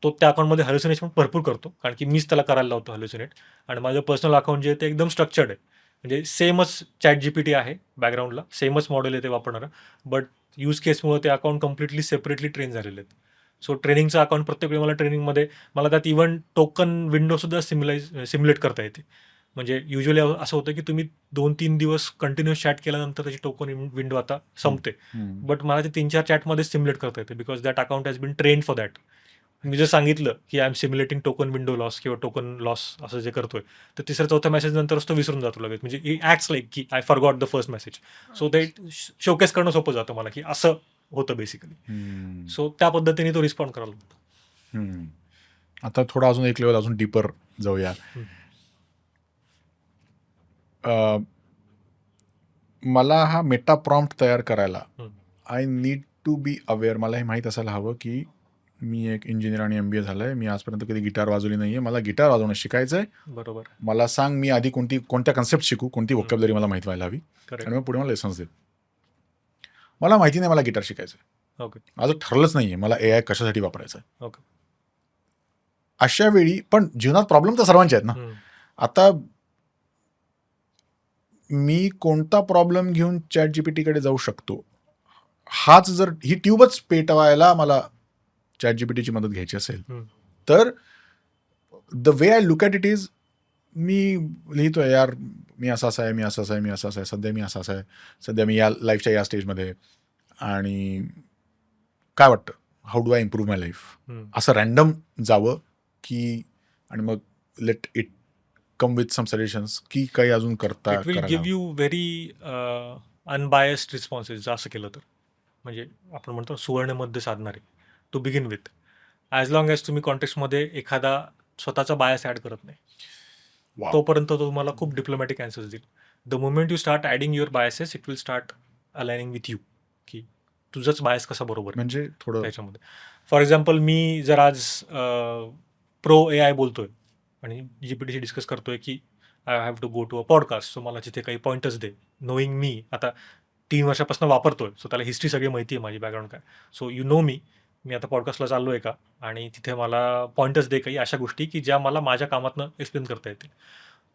तो त्या अकाउंटमध्ये हॅल्युसिनेशन भरपूर करतो, कारण की मीच त्याला करायला लावतो हॅल्युसिनेट. आणि माझं पर्सनल अकाउंट जे आहे ते एकदम स्ट्रक्चर्ड आहे, म्हणजे सेमच चॅट जीपीटी आहे बॅकग्राऊंडला, सेमच मॉडेल आहे ते वापरणारं, बट यूज केसमुळे ते अकाउंट कम्प्लिटली सेपरेटली ट्रेन झालेले आहेत. सो ट्रेनिंगचं अकाउंट प्रत्येक वेळी मला ट्रेनिंगमध्ये मला त्यात इव्हन टोकन विंडोसुद्धा सिम्युलेट करता येते. म्हणजे युजली असं होतं की तुम्ही 2-3 दिवस कंटिन्युअस चॅट केल्यानंतर त्याची टोकन विंडो आता संपते, बट मला ते 3-4 चॅटमध्ये सिम्युलेट करता येते, because that account has been train for that. मी जर सांगितलं की I am simulating token window loss किंवा टोकन लॉस असं जे करतोय, तर तिसऱ्या चौथ्या मेसेज नंतरच तो विसरून जातो लगेच, म्हणजे इट ॲक्ट्स लाईक की I forgot the first message. So ते शोकेस करणं सोपं जातं मला की असं होतं बेसिकली. सो त्या पद्धतीने तो रिस्पॉन्ड करायला लागतो. आता थोडा अजून एक लेवल अजून डीपर जाऊया. मला हा मेटा प्रॉम्प्ट तयार करायला I need to be aware. मला हे माहीत असायला हवं की मी एक इंजिनियर आणि MBA झालंय, मी आजपर्यंत कधी गिटार वाजवली नाहीये, मला गिटार वाजवणं शिकायचंय. बरोबर. मला सांग मी आधी कोणत्या कन्सेप्ट शिकू, कोणती व्होकॅब्युलरी मला माहित व्हायला हवी, आणि मग पुढे मला लेसन्स दे. मला माहिती नाही मला गिटार शिकायचंय. ओके. माझं ठरलंच नाहीये मला AI कशासाठी वापरायचं. ओके. अशा वेळी पण जीवनात प्रॉब्लेम तर सर्वांचे आहेत ना. आता मी कोणता प्रॉब्लेम घेऊन चॅट जीपीटीकडे जाऊ शकतो, हाच जर ही ट्यूबच पेटवायला मला चॅट जीपीटीची मदत घ्यायची असेल, तर the way I look at it is, मी लिहितोय यार मी असं आहे, मी असं आहे, मी असं आहे, सध्या मी असं आहे, सध्या मी या लाईफच्या या स्टेजमध्ये, आणि काय वाटतं how do I improve my life, असं रॅन्डम जावं की, आणि मग let it come with some suggestions की काही अजून इट विल करायला give you very unbiased responses असं केलं तर. म्हणजे आपण म्हणतो सुवर्ण मध्य साधणारे to begin with, as long as तुम्ही कॉन्टेक्स्टमध्ये एखादा स्वतःचा बायस ॲड करत नाही, Wow. तोपर्यंत तो तुम्हाला खूप डिप्लोमॅटिक अँसर्स देईल. The moment you start adding your biases, it will start aligning with you, की तुझंच बायस कसा बरोबर आहे म्हणजे थोडं त्याच्यामध्ये. फॉर एक्झाम्पल मी जर आज प्रो AI बोलतोय आणि जीपीटीशी डिस्कस करतोय की I have to go to a podcast, so मला तिथे काही पॉईंटच दे, नोईंग मी आता 3 वर्षापासून वापरतोय, सो त्याला हिस्ट्री सगळी माहिती आहे माझी, बॅकग्राऊंड काय. सो यू नो मी आता पॉडकास्टला चाललो आहे का, आणि तिथे मला पॉईंटच दे काही अशा गोष्टी की ज्या मला माझ्या कामातनं एक्सप्लेन करता येतील.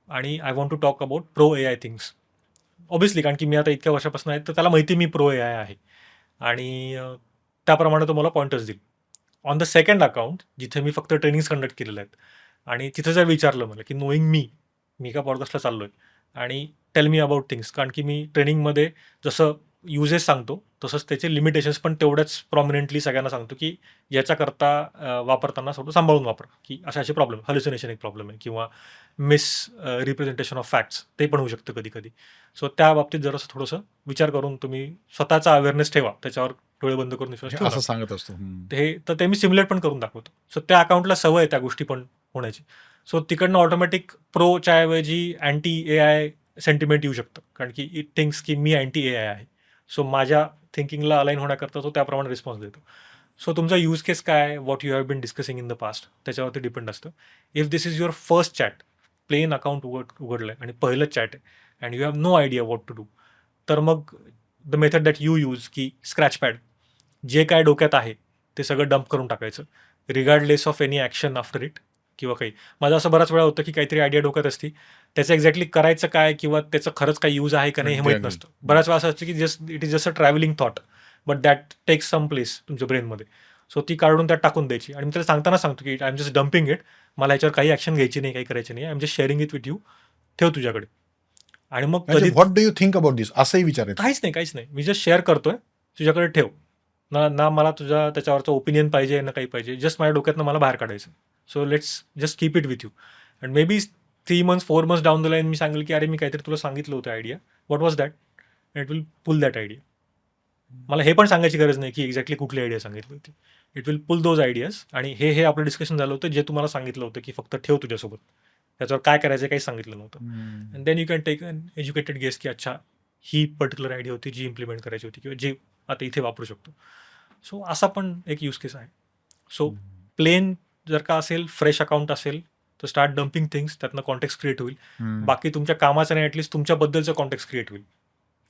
आणि I want to talk about pro AI things, obviously, कारण की मी आता इतक्या वर्षापासून आहे, तर त्याला माहिती मी प्रो AI आहे, आणि त्याप्रमाणे तो मला पॉईंटर्स देईल. ऑन द सेकंड अकाउंट जिथे मी फक्त ट्रेनिंग्स कंडक्ट केलेल्या आहेत, आणि तिथे जर विचारलं मला की नोईंग मी एका पॉडकास्टला चाललो आहे आणि टेल मी अबाउट थिंग्स, कारण की मी ट्रेनिंगमध्ये जसं युजेस सांगतो तसंच त्याचे लिमिटेशन्स पण तेवढ्याच प्रॉमिनंटली सगळ्यांना सांगतो की याच्याकरता वापरताना थोडं सांभाळून वापरा, की असे प्रॉब्लेम, हॅल्युसिनेशन एक प्रॉब्लेम आहे, किंवा मिस रिप्रेझेंटेशन ऑफ फॅक्ट्स ते पण होऊ शकतं कधी कधी. सो त्या बाबतीत जरासं थोडंसं विचार करून तुम्ही स्वतःचा अवेअरनेस ठेवा, त्याच्यावर डोळे बंद करून विश्वास ठेवा. असं सांगत असतो. ते मी सिम्युलेट पण करून दाखवतो. सो त्या अकाउंटला सवय आहे त्या गोष्टी पण होण्याची. सो तिकडनं ऑटोमॅटिक प्रोच्या ऐवजी अँटी AI सेंटिमेंट येऊ शकतं, कारण की इट थिंक्स की मी अँटी AI आहे. सो माझ्या थिंकिंगला अलाईन होण्याकरता तो त्याप्रमाणे रिस्पॉन्स देतो. सो तुमचा यूज केस काय आहे, what you have been discussing in the past, त्याच्यावरती डिपेंड असतं. If this is your first chat, plain account उघडलं आहे आणि पहिलं चॅट आहे and you have no idea what to do, तर मग the method that you use की स्क्रॅच पॅड, जे काय डोक्यात आहे ते सगळं डंप करून टाकायचं, regardless of any action after it किंवा काही. माझं असं बराच वेळा होतं की काहीतरी आयडिया डोक्यात असते, त्याचं एक्झॅक्टली करायचं काय किंवा त्याचं खरंच काही यूज आहे का नाही हे माहीत अगदी. नसतं. बऱ्याच वेळा असं असतं की it is just a travelling thought, but that takes some place तुमच्या ब्रेनमध्ये. सो ती काढून त्यात टाकून द्यायची, आणि मी त्याला सांगताना सांगतो की I am just dumping it, मला याच्यावर काही ॲक्शन घ्यायची नाही, काही करायची नाही, I am just sharing it with you, ठेव तुझ्याकडे. आणि मग कधी what do you think about this असंही विचारायचं. काहीच नाही, मी जस्ट शेअर करतोय, तुझ्याकडे ठेव ना मला तुझा त्याच्यावरचं ओपिनियन पाहिजे ना काही पाहिजे, जस्ट माझ्या डोक्यातनं मला बाहेर काढायचं. So let's just keep it with you, and maybe 3 months 4 months down the line मी सांगेल की अरे मी काहीतरी तुला सांगितलं होतं idea, what was that, it will pull that idea. मला हे पण सांगायची गरज नाही की एक्झॅक्टली कुठली आयडिया सांगितली होती, it will pull those ideas. आणि हे आपलं डिस्कशन झालं होतं, जे तुम्हाला सांगितलं होतं की फक्त ठेव तुझ्यासोबत, त्याच्यावर काय करायचं काही सांगितलं नव्हतं. And then you can take an educated guess की अच्छा ही पर्टिक्युलर आयडिया होती जी इम्प्लिमेंट करायची होती किंवा जे आता इथे वापरू शकतो. सो असा पण एक यूज केस आहे. सो प्लेन जर का असेल, फ्रेश अकाउंट असेल, तर स्टार्ट डम्पिंग थिंग्स, त्यातनं कॉन्टेक्स्ट क्रिएट होईल. बाकी तुमच्या कामाचं नाही, ॲटलिस्ट तुमच्याबद्दलचं कॉन्टेक्स्ट क्रिएट होईल,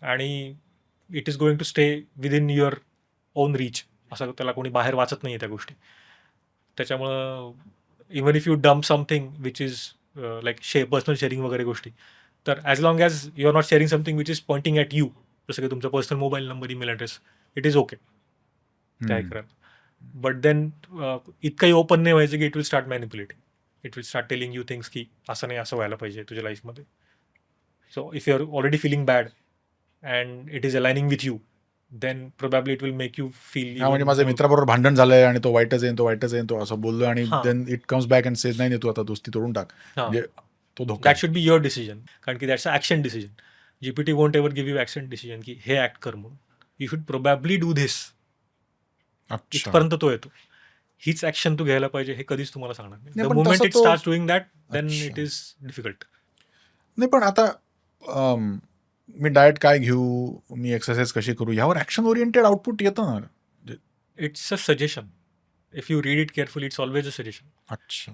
आणि it is going to stay within your own reach. असं त्याला कोणी बाहेर वाचत नाही आहे त्या गोष्टी. त्याच्यामुळं even if you dump something which is like personal sharing वगैरे गोष्टी, तर as long as you are not sharing something which is pointing at you, जसं की तुमचा personal mobile number, email address, it is okay काय हम्म. करायला. बट देन इतकंही ओपन नाही व्हायचं की it will start manipulating, it will start telling you things की असं नाही, असं व्हायला पाहिजे तुझ्या लाईफमध्ये. So if you are already feeling bad and it is aligning with you, then probably it will make you feel हा, म्हणजे माझ्या मित्राबरोबर भांडण झालंय आणि तो वाईटच येईन, तो वाईटच येईन, तो असं बोललो आणि हां. Then it comes back and says नाही तू आता दोस्ती तोडून टाक. हां. म्हणजे तो धोका दॅट आहे. शुड बी युअर डिसिजन, कारण की that's a action decision. GPT won't ever give you action decision की हे ॲक्ट कर म्हणून. You should probably do this. अच्छा. इथपर्यंत तो येतो. हीच ॲक्शन तू घ्यायला पाहिजे हे कधीच तुम्हाला सांगणार नाही. नाही, द पण मोमेंट तसं इट तो- स्टार्ट्स डुईंग दॅट, देन अच्छा. It is difficult. नाही, पण आता मी डाएट काय घेऊ, मी एक्सरसाइज कशी करू, यावर ॲक्शन ओरिएंटेड आउटपुट येतं ना. It's a suggestion. If you read it carefully, it's always a suggestion. अच्छा.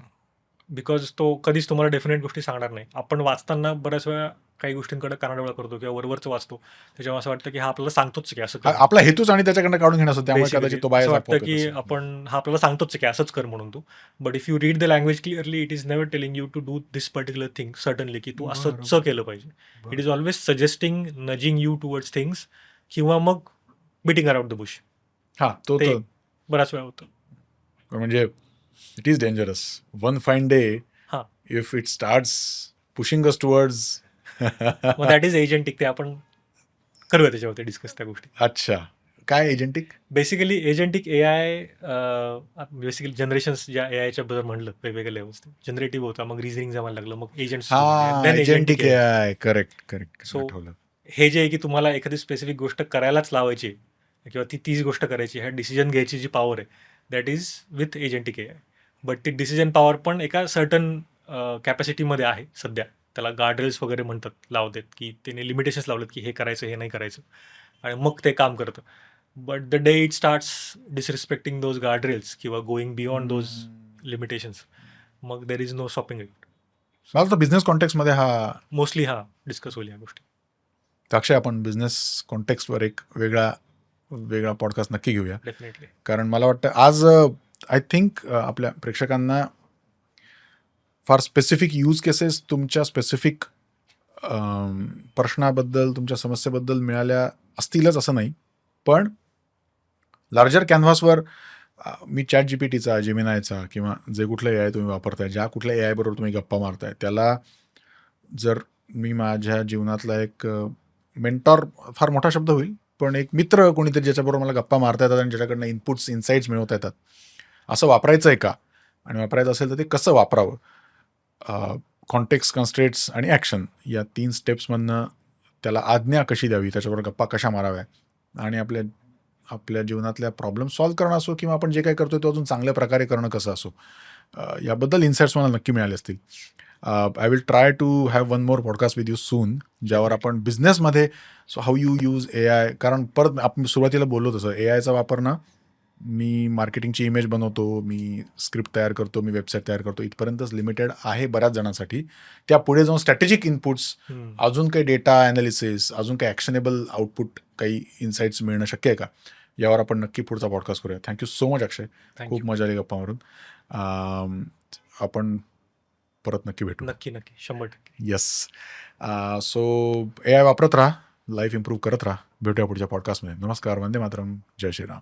बिकॉज तो कधीच तुम्हाला डेफिनेट गोष्टी सांगणार नाही. आपण वाचताना बऱ्याच वेळा काही गोष्टींकडे कानाडोळा करतो किंवा वरवरचं वाचतो, त्याच्यामुळे असं वाटतं की हा आपल्याला सांगतोच की असं कर. आपला हेतूच आणि त्याच्याकडनं काढून घेणं असतो, त्यामुळे Basically, कदाचित तो असं बाहेर वाटतं की आपण हा आपल्याला सांगतोच की असंच कर म्हणून तू. But if you read the language clearly, it is never telling you to do this particular thing certainly की तू असंच बरोबर. केलं पाहिजे. It is always suggesting, nudging you towards things, किंवा मग बीटिंग अराउंड द बुश. हा, तो ते तर बऱ्याच वेळा होतं. म्हणजे it is dangerous. One fine day हां. If it starts pushing us towards. मग दॅट इज एजंटिक. ते आपण करूया त्याच्यावरती डिस्कस त्या गोष्टी. अच्छा, काय agentic? Basically agentic AI, basically generations ज्या AIच्या बद्दल म्हणलं, वेगवेगळ्या लेवल्स जनरेटिव्ह होता, मग रिझनिंग जमायला लागलं, मग एजंट्स, हा, एजंटिक आहे. Correct correct. So, आठवलं. हे जे आहे की तुम्हाला एखादी स्पेसिफिक गोष्ट करायलाच लावायची किंवा तीच गोष्ट करायची, ह्या डिसिजन घ्यायची जी पॉवर आहे, that is with agentic AI. But ती डिसिजन पॉवर पण एका सर्टन कॅपॅसिटीमध्ये आहे सध्या. त्याला गार्डरेल्स वगैरे म्हणतात, लावतात की त्याने लिमिटेशन्स लावलेत की हे करायचं, हे नाही करायचं, आणि मग ते काम करतं. But the day it starts disrespecting those guardrails किंवा गोईंग बियॉन्ड दोज लिमिटेशन्स, मग there is no stopping it. मला वाटतं बिझनेस कॉन्टेक्स्टमध्ये हा मोस्टली डिस्कस होईल या गोष्टी. अक्षय, आपण बिझनेस कॉन्टेक्स्टवर एक वेगळा पॉडकास्ट नक्की घेऊया. डेफिनेटली. कारण मला वाटतं आज आय थिंक आपल्या प्रेक्षकांना फार स्पेसिफिक यूज केसेस तुमच्या स्पेसिफिक प्रश्नाबद्दल, तुमच्या समस्येबद्दल मिळाल्या असतीलच असं नाही, पण लार्जर कॅनव्हासवर मी ChatGPTचा, जेमिनायचा किंवा जे कुठलं AI तुम्ही वापरताय, ज्या कुठल्या AI बरोबर तुम्ही गप्पा मारताय, त्याला जर मी माझ्या जीवनातला एक मेंटॉर, फार मोठा शब्द होईल, पण एक मित्र कोणीतरी ज्याच्याबरोबर मला गप्पा मारता येतात आणि ज्याच्याकडनं इनपुट्स, इन्साइट्स मिळवता येतात, असं वापरायचं आहे का, आणि वापरायचं असेल तर ते कसं वापरावं, कॉन्टेक्स्ट, कन्स्ट्रेट्स आणि ॲक्शन या 3 स्टेप्समधनं त्याला आज्ञा कशी द्यावी, त्याच्याबरोबर गप्पा कशा माराव्या, आणि आपल्या जीवनातल्या प्रॉब्लेम सॉल्व्ह करणं असो किंवा आपण जे काही करतोय तो अजून चांगल्या प्रकारे करणं कसं असो, याबद्दल इन्साइट्स मला नक्की मिळाले असतील. I will try to have one more podcast with you soon, ज्यावर आपण बिझनेसमध्ये so how you use AI, कारण परत आपण सुरुवातीला बोललो तसं AIचा वापर ना, मी मार्केटिंगची इमेज बनवतो, मी स्क्रिप्ट तयार करतो, मी वेबसाईट तयार करतो, इथपर्यंतच लिमिटेड आहे बऱ्याच जणांसाठी. त्या पुढे जाऊन स्ट्रॅटेजिक इनपुट्स, अजून काही डेटा ॲनालिसिस, अजून काही ॲक्शनेबल आउटपुट, काही इन्साइट्स मिळणं शक्य आहे का, यावर आपण नक्की पुढचा पॉडकास्ट करूया. थँक्यू सो मच अक्षय, खूप मजा आली गप्पा मारून. आपण परत नक्की भेटू. नक्की 100%. येस. सो AI वापरत राहा, लाईफ इम्प्रूव्ह करत राहा. भेटूया पुढच्या पॉडकास्टमध्ये. नमस्कार, वंदे मातरम, जय श्रीराम.